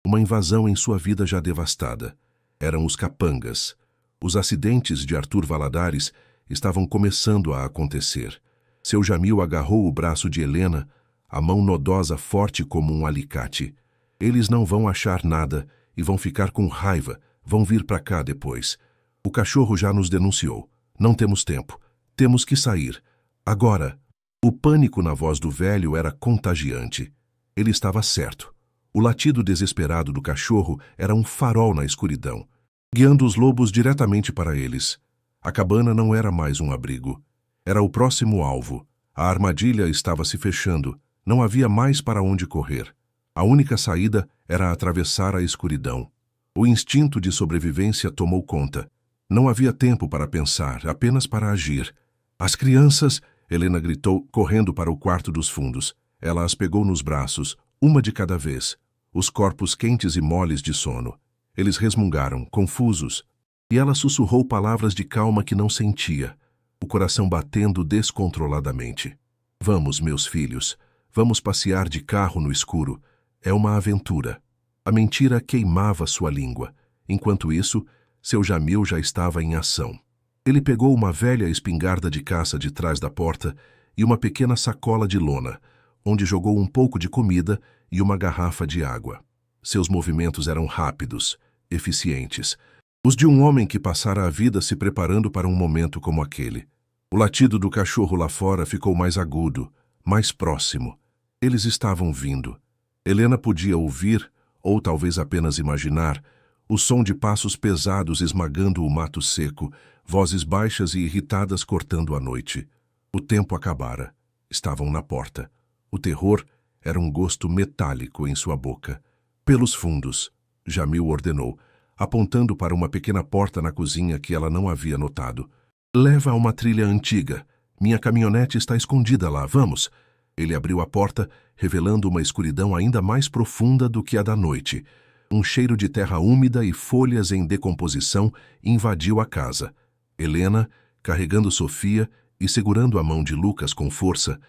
A: uma invasão em sua vida já devastada. Eram os capangas. Os acidentes de Arthur Valadares estavam começando a acontecer. Seu Jamil agarrou o braço de Helena, a mão nodosa forte como um alicate. Eles não vão achar nada e vão ficar com raiva, vão vir para cá depois. O cachorro já nos denunciou. Não temos tempo. Temos que sair. Agora. O pânico na voz do velho era contagiante. Ele estava certo. O latido desesperado do cachorro era um farol na escuridão, guiando os lobos diretamente para eles. A cabana não era mais um abrigo. Era o próximo alvo. A armadilha estava se fechando. Não havia mais para onde correr. A única saída era atravessar a escuridão. O instinto de sobrevivência tomou conta. Não havia tempo para pensar, apenas para agir. As crianças, Helena gritou, correndo para o quarto dos fundos. Ela as pegou nos braços, uma de cada vez, os corpos quentes e moles de sono. Eles resmungaram, confusos, e ela sussurrou palavras de calma que não sentia, o coração batendo descontroladamente. Vamos, meus filhos, vamos passear de carro no escuro. É uma aventura. A mentira queimava sua língua. Enquanto isso, seu Jamil já estava em ação. Ele pegou uma velha espingarda de caça de trás da porta e uma pequena sacola de lona, onde jogou um pouco de comida e uma garrafa de água. Seus movimentos eram rápidos, eficientes, os de um homem que passara a vida se preparando para um momento como aquele. O latido do cachorro lá fora ficou mais agudo, mais próximo. Eles estavam vindo. Helena podia ouvir, ou talvez apenas imaginar, o som de passos pesados esmagando o mato seco, vozes baixas e irritadas cortando a noite. O tempo acabara. Estavam na porta. O terror era um gosto metálico em sua boca. Pelos fundos, Jamil ordenou, apontando para uma pequena porta na cozinha que ela não havia notado. Leva a uma trilha antiga. Minha caminhonete está escondida lá, vamos. Ele abriu a porta, revelando uma escuridão ainda mais profunda do que a da noite. Um cheiro de terra úmida e folhas em decomposição invadiu a casa. Helena, carregando Sofia e segurando a mão de Lucas com força,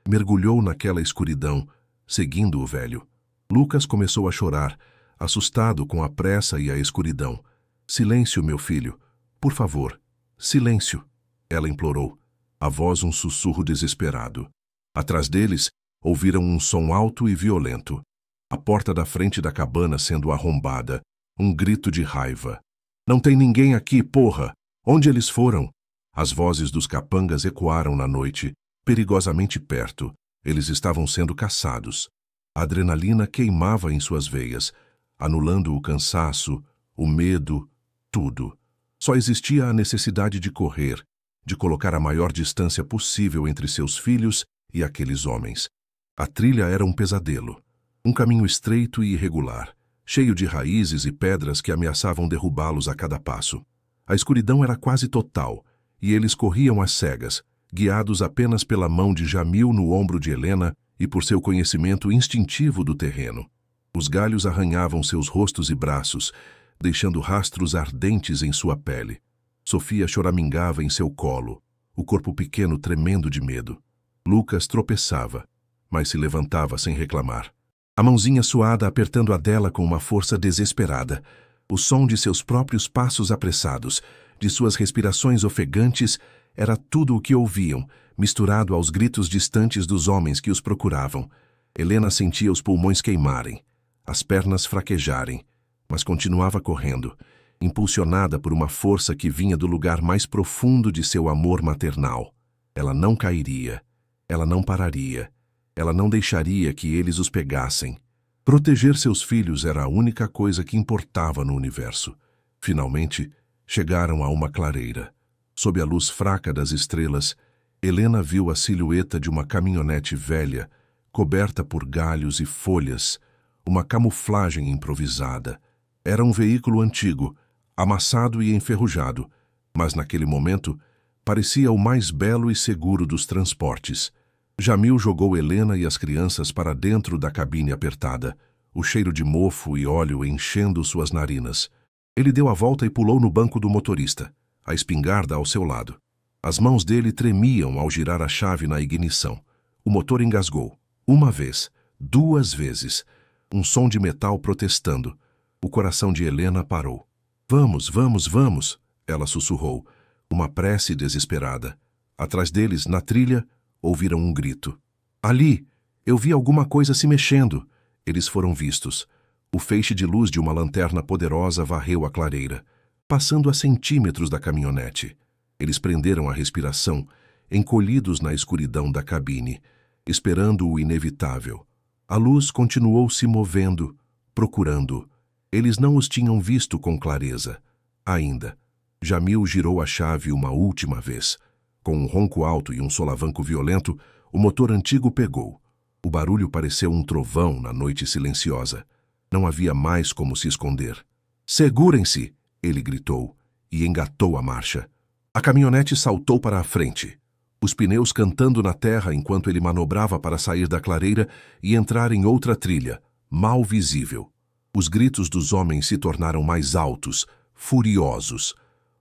A: mergulhou naquela escuridão, seguindo o velho. Lucas começou a chorar, assustado com a pressa e a escuridão. Silêncio, meu filho. Por favor, silêncio, ela implorou, a voz um sussurro desesperado. Atrás deles, ouviram um som alto e violento. A porta da frente da cabana sendo arrombada. Um grito de raiva. Não tem ninguém aqui, porra! Onde eles foram? As vozes dos capangas ecoaram na noite, perigosamente perto. Eles estavam sendo caçados. A adrenalina queimava em suas veias, anulando o cansaço, o medo, tudo. Só existia a necessidade de correr, de colocar a maior distância possível entre seus filhos e aqueles homens. A trilha era um pesadelo. Um caminho estreito e irregular, cheio de raízes e pedras que ameaçavam derrubá-los a cada passo. A escuridão era quase total, e eles corriam às cegas, guiados apenas pela mão de Jamil no ombro de Helena e por seu conhecimento instintivo do terreno. Os galhos arranhavam seus rostos e braços, deixando rastros ardentes em sua pele. Sofia choramingava em seu colo, o corpo pequeno tremendo de medo. Lucas tropeçava, mas se levantava sem reclamar. A mãozinha suada apertando a dela com uma força desesperada. O som de seus próprios passos apressados, de suas respirações ofegantes, era tudo o que ouviam, misturado aos gritos distantes dos homens que os procuravam. Helena sentia os pulmões queimarem, as pernas fraquejarem, mas continuava correndo, impulsionada por uma força que vinha do lugar mais profundo de seu amor maternal. Ela não cairia, ela não pararia, ela não deixaria que eles os pegassem. Proteger seus filhos era a única coisa que importava no universo. Finalmente, chegaram a uma clareira. Sob a luz fraca das estrelas, Helena viu a silhueta de uma caminhonete velha, coberta por galhos e folhas, uma camuflagem improvisada. Era um veículo antigo, amassado e enferrujado, mas naquele momento parecia o mais belo e seguro dos transportes. Jamil jogou Helena e as crianças para dentro da cabine apertada, o cheiro de mofo e óleo enchendo suas narinas. Ele deu a volta e pulou no banco do motorista, a espingarda ao seu lado. As mãos dele tremiam ao girar a chave na ignição. O motor engasgou. Uma vez, duas vezes. Um som de metal protestando. O coração de Helena parou. Vamos, vamos, vamos, ela sussurrou, uma prece desesperada. Atrás deles, na trilha, ouviram um grito. Ali! Eu vi alguma coisa se mexendo. Eles foram vistos. O feixe de luz de uma lanterna poderosa varreu a clareira, passando a centímetros da caminhonete. Eles prenderam a respiração, encolhidos na escuridão da cabine, esperando o inevitável. A luz continuou se movendo, procurando. Eles não os tinham visto com clareza. Ainda. Jamil girou a chave uma última vez. Com um ronco alto e um solavanco violento, o motor antigo pegou. O barulho pareceu um trovão na noite silenciosa. Não havia mais como se esconder. Segurem-se! Ele gritou e engatou a marcha. A caminhonete saltou para a frente, os pneus cantando na terra enquanto ele manobrava para sair da clareira e entrar em outra trilha, mal visível. Os gritos dos homens se tornaram mais altos, furiosos.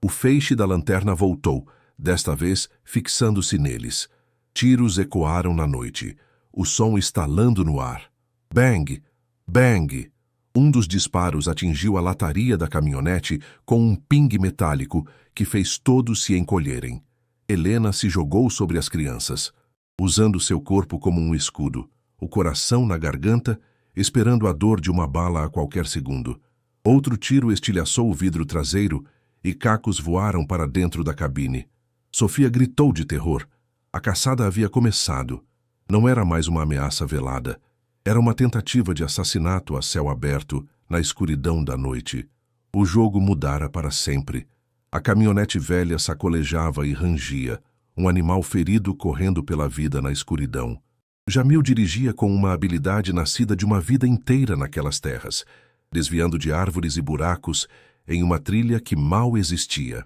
A: O feixe da lanterna voltou, desta vez fixando-se neles. Tiros ecoaram na noite, o som estalando no ar. Bang! Bang! Um dos disparos atingiu a lataria da caminhonete com um pingue metálico que fez todos se encolherem. Helena se jogou sobre as crianças, usando seu corpo como um escudo, o coração na garganta, esperando a dor de uma bala a qualquer segundo. Outro tiro estilhaçou o vidro traseiro e cacos voaram para dentro da cabine. Sofia gritou de terror. A caçada havia começado. Não era mais uma ameaça velada. Era uma tentativa de assassinato a céu aberto, na escuridão da noite. O jogo mudara para sempre. A caminhonete velha sacolejava e rangia, um animal ferido correndo pela vida na escuridão. Jamil dirigia com uma habilidade nascida de uma vida inteira naquelas terras, desviando de árvores e buracos em uma trilha que mal existia.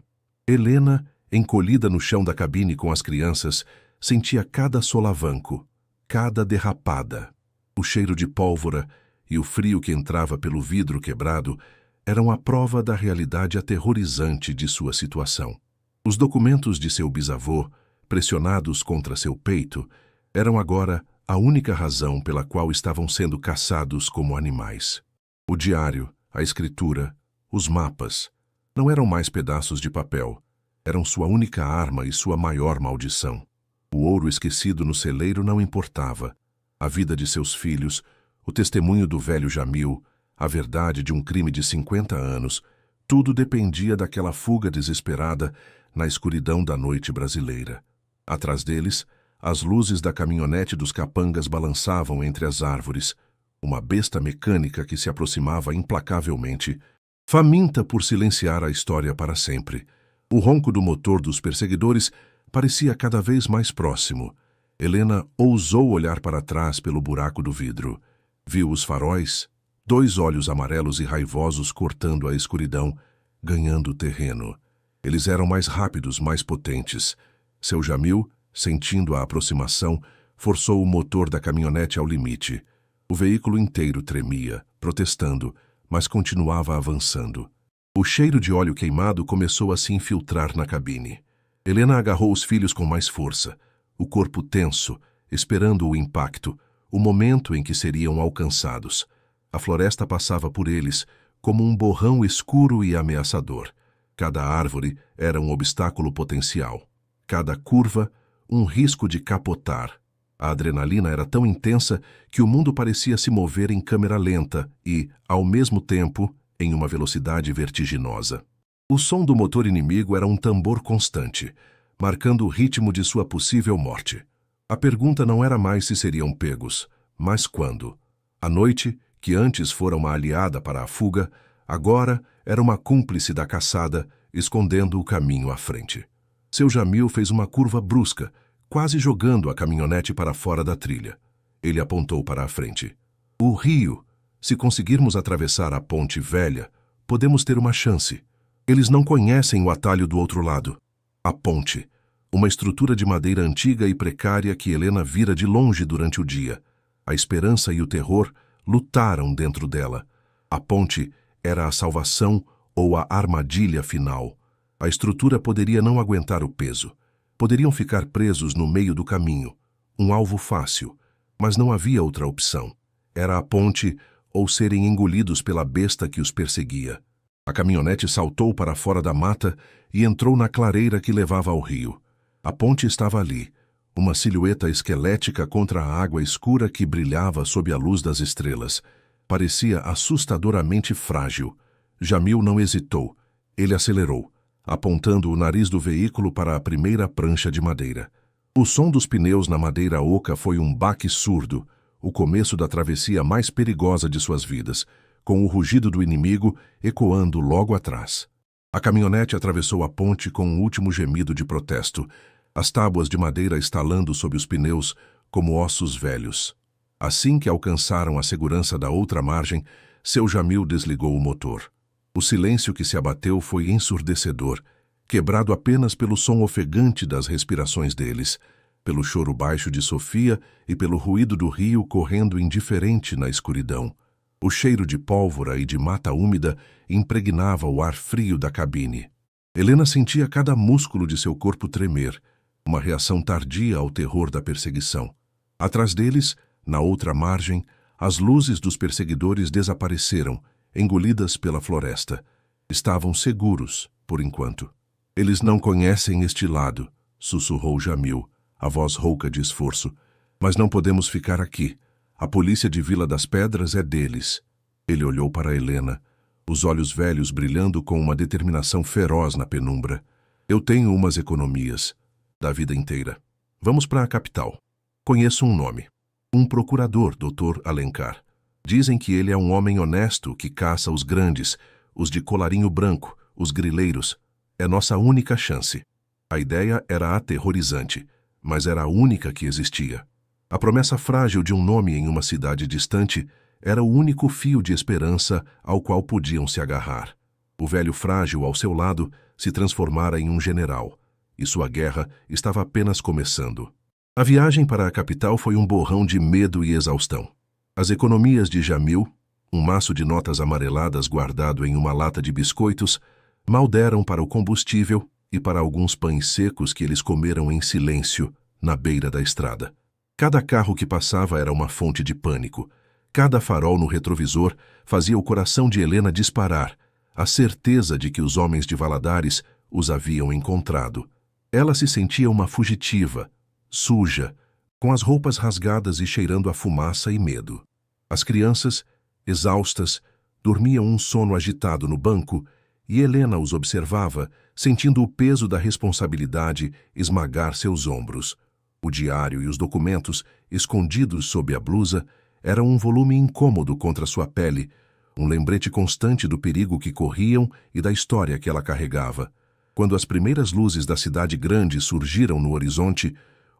A: Helena, encolhida no chão da cabine com as crianças, sentia cada solavanco, cada derrapada. O cheiro de pólvora e o frio que entrava pelo vidro quebrado eram a prova da realidade aterrorizante de sua situação. Os documentos de seu bisavô, pressionados contra seu peito, eram agora a única razão pela qual estavam sendo caçados como animais. O diário, a escritura, os mapas, não eram mais pedaços de papel, eram sua única arma e sua maior maldição. O ouro esquecido no celeiro não importava. A vida de seus filhos, o testemunho do velho Jamil, a verdade de um crime de 50 anos, tudo dependia daquela fuga desesperada na escuridão da noite brasileira. Atrás deles, as luzes da caminhonete dos capangas balançavam entre as árvores, uma besta mecânica que se aproximava implacavelmente, faminta por silenciar a história para sempre. O ronco do motor dos perseguidores parecia cada vez mais próximo. Helena ousou olhar para trás pelo buraco do vidro. Viu os faróis, 2 olhos amarelos e raivosos cortando a escuridão, ganhando terreno. Eles eram mais rápidos, mais potentes. Seu Jamil, sentindo a aproximação, forçou o motor da caminhonete ao limite. O veículo inteiro tremia, protestando, mas continuava avançando. O cheiro de óleo queimado começou a se infiltrar na cabine. Helena agarrou os filhos com mais força, o corpo tenso, esperando o impacto, o momento em que seriam alcançados. A floresta passava por eles, como um borrão escuro e ameaçador. Cada árvore era um obstáculo potencial. Cada curva, um risco de capotar. A adrenalina era tão intensa que o mundo parecia se mover em câmera lenta e, ao mesmo tempo, em uma velocidade vertiginosa. O som do motor inimigo era um tambor constante, marcando o ritmo de sua possível morte. A pergunta não era mais se seriam pegos, mas quando. A noite, que antes fora uma aliada para a fuga, agora era uma cúmplice da caçada, escondendo o caminho à frente. Seu Jamil fez uma curva brusca, quase jogando a caminhonete para fora da trilha. Ele apontou para a frente. O rio. Se conseguirmos atravessar a ponte velha, podemos ter uma chance. Eles não conhecem o atalho do outro lado. A ponte. Uma estrutura de madeira antiga e precária que Helena vira de longe durante o dia. A esperança e o terror lutaram dentro dela. A ponte era a salvação ou a armadilha final. A estrutura poderia não aguentar o peso. Poderiam ficar presos no meio do caminho. Um alvo fácil. Mas não havia outra opção. Era a ponte ou serem engolidos pela besta que os perseguia. A caminhonete saltou para fora da mata e entrou na clareira que levava ao rio. A ponte estava ali, uma silhueta esquelética contra a água escura que brilhava sob a luz das estrelas. Parecia assustadoramente frágil. Jamil não hesitou. Ele acelerou, apontando o nariz do veículo para a primeira prancha de madeira. O som dos pneus na madeira oca foi um baque surdo, o começo da travessia mais perigosa de suas vidas, com o rugido do inimigo ecoando logo atrás. A caminhonete atravessou a ponte com um último gemido de protesto, as tábuas de madeira estalando sob os pneus como ossos velhos. Assim que alcançaram a segurança da outra margem, seu Jamil desligou o motor. O silêncio que se abateu foi ensurdecedor, quebrado apenas pelo som ofegante das respirações deles, pelo choro baixo de Sofia e pelo ruído do rio correndo indiferente na escuridão. O cheiro de pólvora e de mata úmida impregnava o ar frio da cabine. Helena sentia cada músculo de seu corpo tremer, uma reação tardia ao terror da perseguição. Atrás deles, na outra margem, as luzes dos perseguidores desapareceram, engolidas pela floresta. Estavam seguros, por enquanto. Eles não conhecem este lado, sussurrou Jamil, a voz rouca de esforço. Mas não podemos ficar aqui. A polícia de Vila das Pedras é deles. Ele olhou para Helena, os olhos velhos brilhando com uma determinação feroz na penumbra. Eu tenho umas economias, da vida inteira. Vamos para a capital. Conheço um nome. Um procurador, Dr. Alencar. Dizem que ele é um homem honesto que caça os grandes, os de colarinho branco, os grileiros. É nossa única chance. A ideia era aterrorizante, mas era a única que existia. A promessa frágil de um nome em uma cidade distante era o único fio de esperança ao qual podiam se agarrar. O velho frágil ao seu lado se transformara em um general, e sua guerra estava apenas começando. A viagem para a capital foi um borrão de medo e exaustão. As economias de Jamil, um maço de notas amareladas guardado em uma lata de biscoitos, mal deram para o combustível e para alguns pães secos que eles comeram em silêncio na beira da estrada. Cada carro que passava era uma fonte de pânico. Cada farol no retrovisor fazia o coração de Helena disparar, a certeza de que os homens de Valadares os haviam encontrado. Ela se sentia uma fugitiva, suja, com as roupas rasgadas e cheirando a fumaça e medo. As crianças, exaustas, dormiam um sono agitado no banco e Helena os observava, sentindo o peso da responsabilidade esmagar seus ombros. O diário e os documentos, escondidos sob a blusa, eram um volume incômodo contra sua pele, um lembrete constante do perigo que corriam e da história que ela carregava. Quando as primeiras luzes da cidade grande surgiram no horizonte,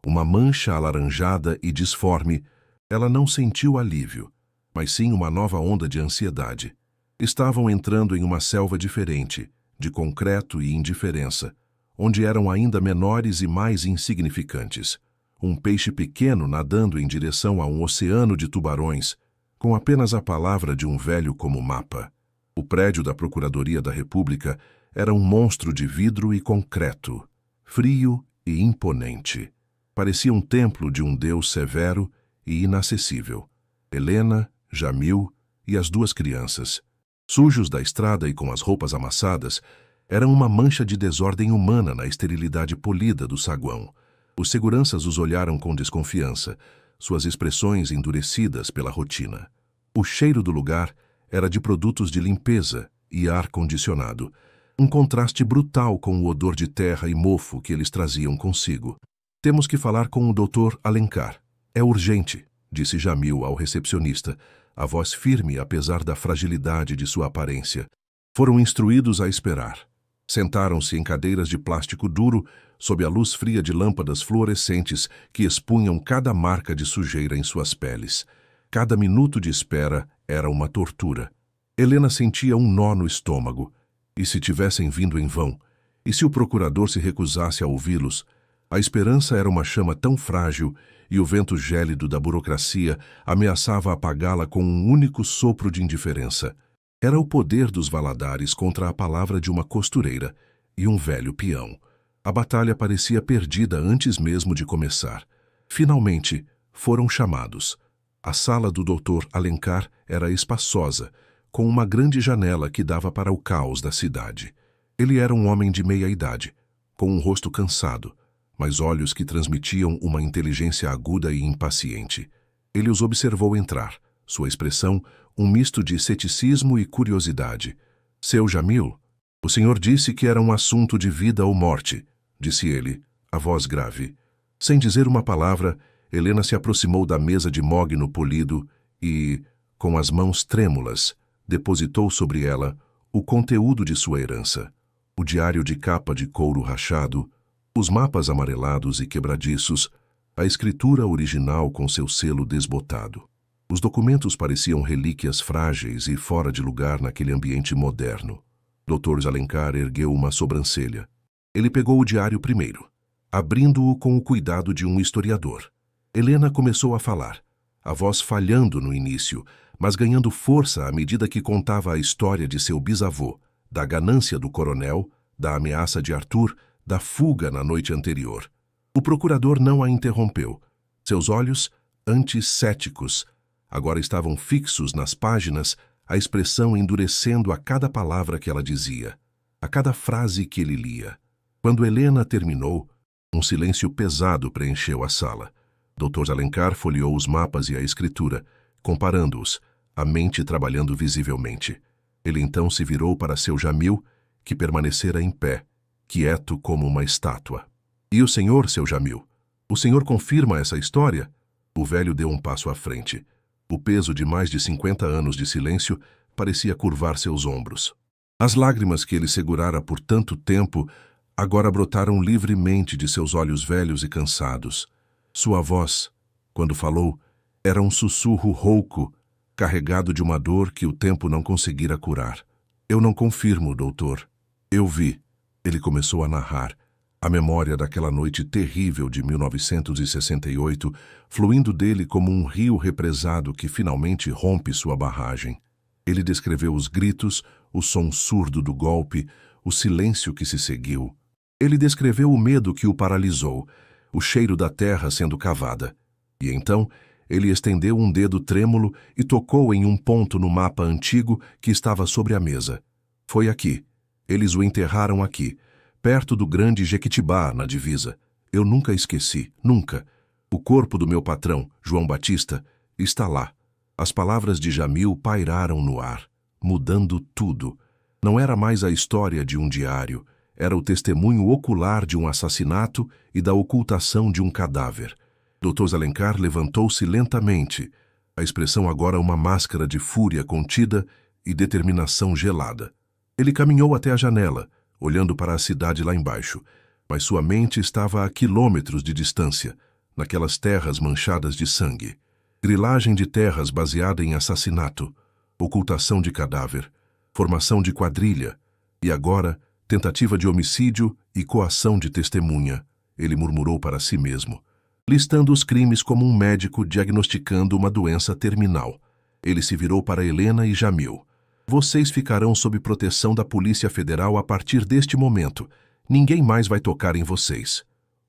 A: uma mancha alaranjada e disforme, ela não sentiu alívio, mas sim uma nova onda de ansiedade. Estavam entrando em uma selva diferente, de concreto e indiferença, onde eram ainda menores e mais insignificantes. Um peixe pequeno nadando em direção a um oceano de tubarões, com apenas a palavra de um velho como mapa. O prédio da Procuradoria da República era um monstro de vidro e concreto, frio e imponente. Parecia um templo de um deus severo e inacessível. Helena, Jamil e as duas crianças, sujos da estrada e com as roupas amassadas, eram uma mancha de desordem humana na esterilidade polida do saguão. Os seguranças os olharam com desconfiança, suas expressões endurecidas pela rotina. O cheiro do lugar era de produtos de limpeza e ar-condicionado, um contraste brutal com o odor de terra e mofo que eles traziam consigo. Temos que falar com o Dr. Alencar. É urgente, disse Jamil ao recepcionista, a voz firme apesar da fragilidade de sua aparência. Foram instruídos a esperar. Sentaram-se em cadeiras de plástico duro, sob a luz fria de lâmpadas fluorescentes que expunham cada marca de sujeira em suas peles. Cada minuto de espera era uma tortura. Helena sentia um nó no estômago. E se tivessem vindo em vão? E se o procurador se recusasse a ouvi-los? A esperança era uma chama tão frágil e o vento gélido da burocracia ameaçava apagá-la com um único sopro de indiferença. Era o poder dos Valadares contra a palavra de uma costureira e um velho peão. A batalha parecia perdida antes mesmo de começar. Finalmente, foram chamados. A sala do Dr. Alencar era espaçosa, com uma grande janela que dava para o caos da cidade. Ele era um homem de meia idade, com um rosto cansado, mas olhos que transmitiam uma inteligência aguda e impaciente. Ele os observou entrar, sua expressão um misto de ceticismo e curiosidade. Seu Jamil, o senhor disse que era um assunto de vida ou morte, disse ele, a voz grave. Sem dizer uma palavra, Helena se aproximou da mesa de mogno polido e, com as mãos trêmulas, depositou sobre ela o conteúdo de sua herança, o diário de capa de couro rachado, os mapas amarelados e quebradiços, a escritura original com seu selo desbotado. Os documentos pareciam relíquias frágeis e fora de lugar naquele ambiente moderno. Dr. Alencar ergueu uma sobrancelha. Ele pegou o diário primeiro, abrindo-o com o cuidado de um historiador. Helena começou a falar, a voz falhando no início, mas ganhando força à medida que contava a história de seu bisavô, da ganância do coronel, da ameaça de Arthur, da fuga na noite anterior. O procurador não a interrompeu. Seus olhos, antes céticos, agora estavam fixos nas páginas, a expressão endurecendo a cada palavra que ela dizia, a cada frase que ele lia. Quando Helena terminou, um silêncio pesado preencheu a sala. Dr. Alencar folheou os mapas e a escritura, comparando-os, a mente trabalhando visivelmente. Ele então se virou para seu Jamil, que permanecera em pé, quieto como uma estátua. E o senhor, seu Jamil? O senhor confirma essa história? O velho deu um passo à frente. O peso de mais de 50 anos de silêncio parecia curvar seus ombros. As lágrimas que ele segurara por tanto tempo agora brotaram livremente de seus olhos velhos e cansados. Sua voz, quando falou, era um sussurro rouco, carregado de uma dor que o tempo não conseguira curar. Eu não confirmo, doutor. Eu vi. Ele começou a narrar. A memória daquela noite terrível de 1968, fluindo dele como um rio represado que finalmente rompe sua barragem. Ele descreveu os gritos, o som surdo do golpe, o silêncio que se seguiu. Ele descreveu o medo que o paralisou, o cheiro da terra sendo cavada. E então, ele estendeu um dedo trêmulo e tocou em um ponto no mapa antigo que estava sobre a mesa. Foi aqui. Eles o enterraram aqui, perto do grande Jequitibá, na divisa. Eu nunca esqueci, nunca. O corpo do meu patrão, João Batista, está lá. As palavras de Jamil pairaram no ar, mudando tudo. Não era mais a história de um diário, era o testemunho ocular de um assassinato e da ocultação de um cadáver. Dr. Alencar levantou-se lentamente, a expressão agora uma máscara de fúria contida e determinação gelada. Ele caminhou até a janela, olhando para a cidade lá embaixo, mas sua mente estava a quilômetros de distância, naquelas terras manchadas de sangue. Grilagem de terras baseada em assassinato, ocultação de cadáver, formação de quadrilha, e agora tentativa de homicídio e coação de testemunha, ele murmurou para si mesmo, listando os crimes como um médico diagnosticando uma doença terminal. Ele se virou para Helena e Jamil. Vocês ficarão sob proteção da Polícia Federal a partir deste momento. Ninguém mais vai tocar em vocês.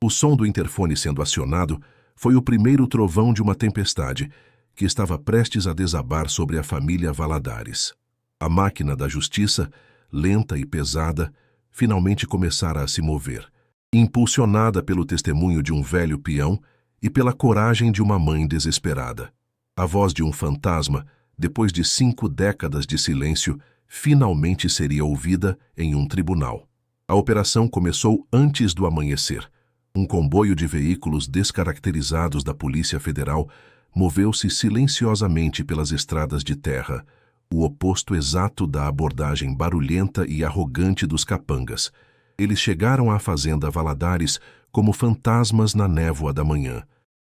A: O som do interfone sendo acionado foi o primeiro trovão de uma tempestade que estava prestes a desabar sobre a família Valadares. A máquina da justiça, lenta e pesada, finalmente começara a se mover, impulsionada pelo testemunho de um velho peão e pela coragem de uma mãe desesperada. A voz de um fantasma, depois de 5 décadas de silêncio, finalmente seria ouvida em um tribunal. A operação começou antes do amanhecer. Um comboio de veículos descaracterizados da Polícia Federal moveu-se silenciosamente pelas estradas de terra, o oposto exato da abordagem barulhenta e arrogante dos capangas. Eles chegaram à fazenda Valadares como fantasmas na névoa da manhã.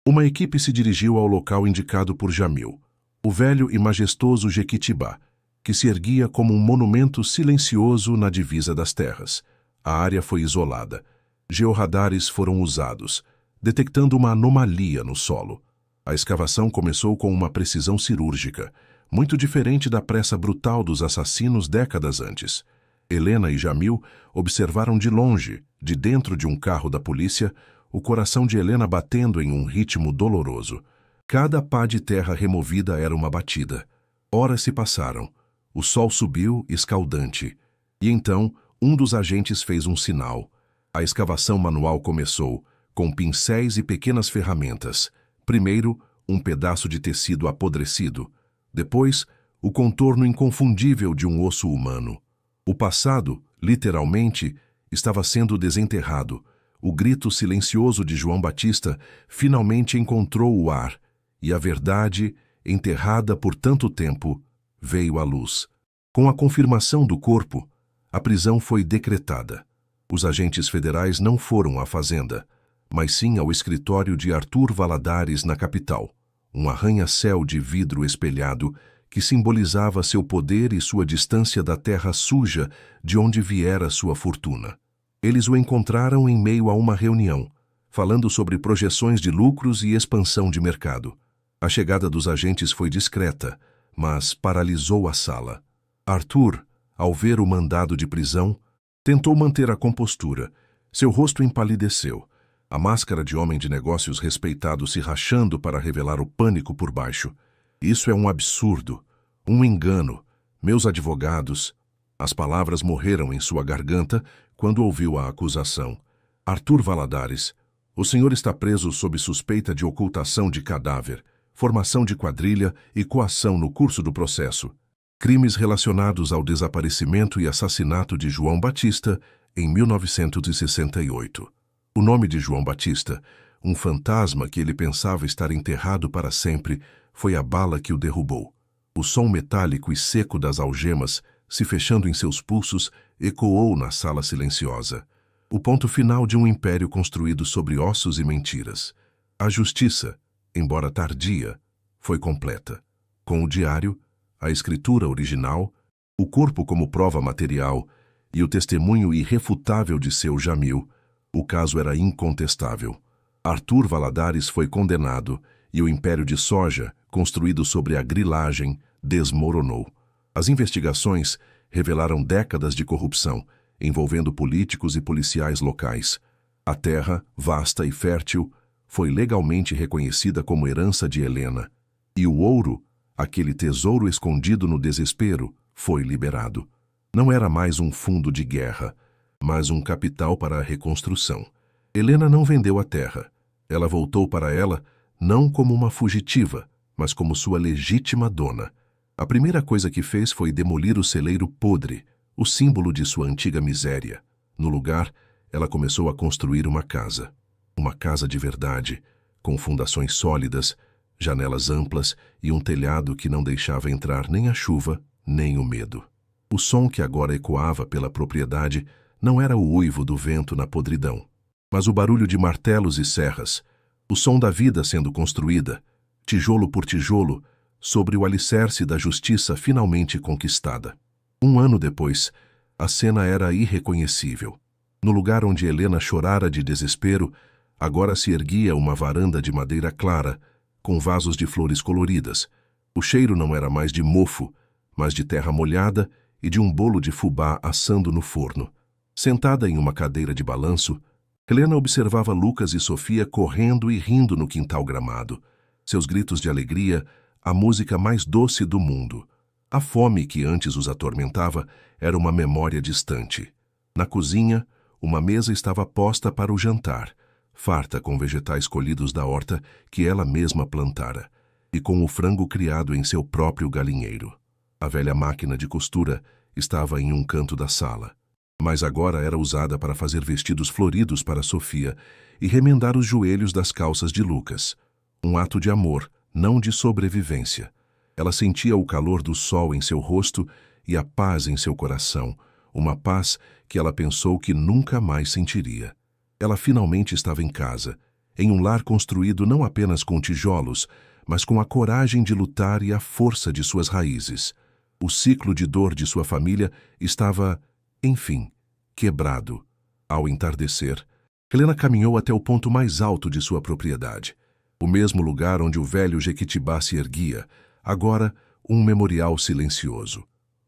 A: Uma equipe se dirigiu ao local indicado por Jamil, o velho e majestoso Jequitibá, que se erguia como um monumento silencioso na divisa das terras. A área foi isolada. Georradares foram usados, detectando uma anomalia no solo. A escavação começou com uma precisão cirúrgica, muito diferente da pressa brutal dos assassinos décadas antes. Helena e Jamil observaram de longe, de dentro de um carro da polícia, o coração de Helena batendo em um ritmo doloroso. Cada pá de terra removida era uma batida. Horas se passaram. O sol subiu, escaldante. E então, um dos agentes fez um sinal. A escavação manual começou, com pincéis e pequenas ferramentas. Primeiro, um pedaço de tecido apodrecido. Depois, o contorno inconfundível de um osso humano. O passado, literalmente, estava sendo desenterrado. O grito silencioso de João Batista finalmente encontrou o ar, e a verdade, enterrada por tanto tempo, veio à luz. Com a confirmação do corpo, a prisão foi decretada. Os agentes federais não foram à fazenda, mas sim ao escritório de Arthur Valadares na capital, um arranha-céu de vidro espelhado que simbolizava seu poder e sua distância da terra suja de onde viera sua fortuna. Eles o encontraram em meio a uma reunião, falando sobre projeções de lucros e expansão de mercado. A chegada dos agentes foi discreta, mas paralisou a sala. Arthur, ao ver o mandado de prisão, tentou manter a compostura. Seu rosto empalideceu, a máscara de homem de negócios respeitado se rachando para revelar o pânico por baixo. Isso é um absurdo, um engano. Meus advogados... As palavras morreram em sua garganta quando ouviu a acusação. Arthur Valadares, o senhor está preso sob suspeita de ocultação de cadáver, formação de quadrilha e coação no curso do processo. Crimes relacionados ao desaparecimento e assassinato de João Batista em 1968. O nome de João Batista, um fantasma que ele pensava estar enterrado para sempre, foi a bala que o derrubou. O som metálico e seco das algemas, se fechando em seus pulsos, ecoou na sala silenciosa. O ponto final de um império construído sobre ossos e mentiras. A justiça, embora tardia, foi completa. Com o diário, a escritura original, o corpo como prova material e o testemunho irrefutável de seu Jamil, o caso era incontestável. Arthur Valadares foi condenado e o império de soja, construído sobre a grilagem, desmoronou. As investigações revelaram décadas de corrupção, envolvendo políticos e policiais locais. A terra, vasta e fértil, foi legalmente reconhecida como herança de Helena, e o ouro, aquele tesouro escondido no desespero, foi liberado. Não era mais um fundo de guerra, mas um capital para a reconstrução. Helena não vendeu a terra. Ela voltou para ela não como uma fugitiva, mas como sua legítima dona. A primeira coisa que fez foi demolir o celeiro podre, o símbolo de sua antiga miséria. No lugar, ela começou a construir uma casa. Uma casa de verdade, com fundações sólidas, janelas amplas e um telhado que não deixava entrar nem a chuva, nem o medo. O som que agora ecoava pela propriedade não era o uivo do vento na podridão, mas o barulho de martelos e serras, o som da vida sendo construída, tijolo por tijolo, sobre o alicerce da justiça finalmente conquistada. Um ano depois, A cena era irreconhecível. No lugar onde Helena chorara de desespero, agora se erguia uma varanda de madeira clara, com vasos de flores coloridas. O cheiro não era mais de mofo, mas de terra molhada e de um bolo de fubá assando no forno. Sentada em uma cadeira de balanço, Helena observava Lucas e Sofia correndo e rindo no quintal gramado. Seus gritos de alegria, a música mais doce do mundo. A fome que antes os atormentava era uma memória distante. Na cozinha, uma mesa estava posta para o jantar, farta com vegetais colhidos da horta que ela mesma plantara, e com o frango criado em seu próprio galinheiro. A velha máquina de costura estava em um canto da sala, mas agora era usada para fazer vestidos floridos para Sofia e remendar os joelhos das calças de Lucas. Um ato de amor, não de sobrevivência. Ela sentia o calor do sol em seu rosto e a paz em seu coração, uma paz que ela pensou que nunca mais sentiria. Ela finalmente estava em casa, em um lar construído não apenas com tijolos, mas com a coragem de lutar e a força de suas raízes. O ciclo de dor de sua família estava, enfim, quebrado. Ao entardecer, Helena caminhou até o ponto mais alto de sua propriedade, o mesmo lugar onde o velho Jequitibá se erguia, agora um memorial silencioso.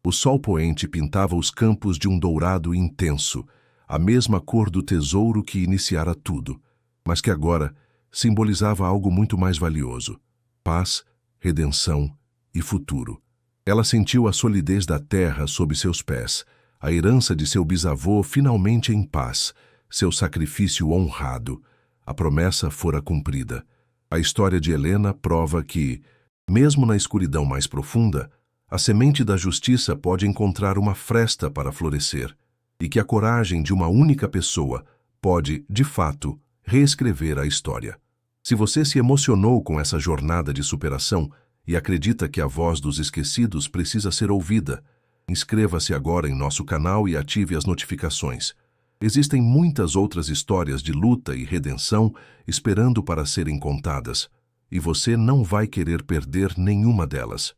A: O sol poente pintava os campos de um dourado intenso, a mesma cor do tesouro que iniciara tudo, mas que agora simbolizava algo muito mais valioso: paz, redenção e futuro. Ela sentiu a solidez da terra sob seus pés, a herança de seu bisavô finalmente em paz, seu sacrifício honrado. A promessa fora cumprida. A história de Helena prova que, mesmo na escuridão mais profunda, a semente da justiça pode encontrar uma fresta para florescer, e que a coragem de uma única pessoa pode, de fato, reescrever a história. Se você se emocionou com essa jornada de superação e acredita que a voz dos esquecidos precisa ser ouvida, inscreva-se agora em nosso canal e ative as notificações. Existem muitas outras histórias de luta e redenção esperando para serem contadas, e você não vai querer perder nenhuma delas.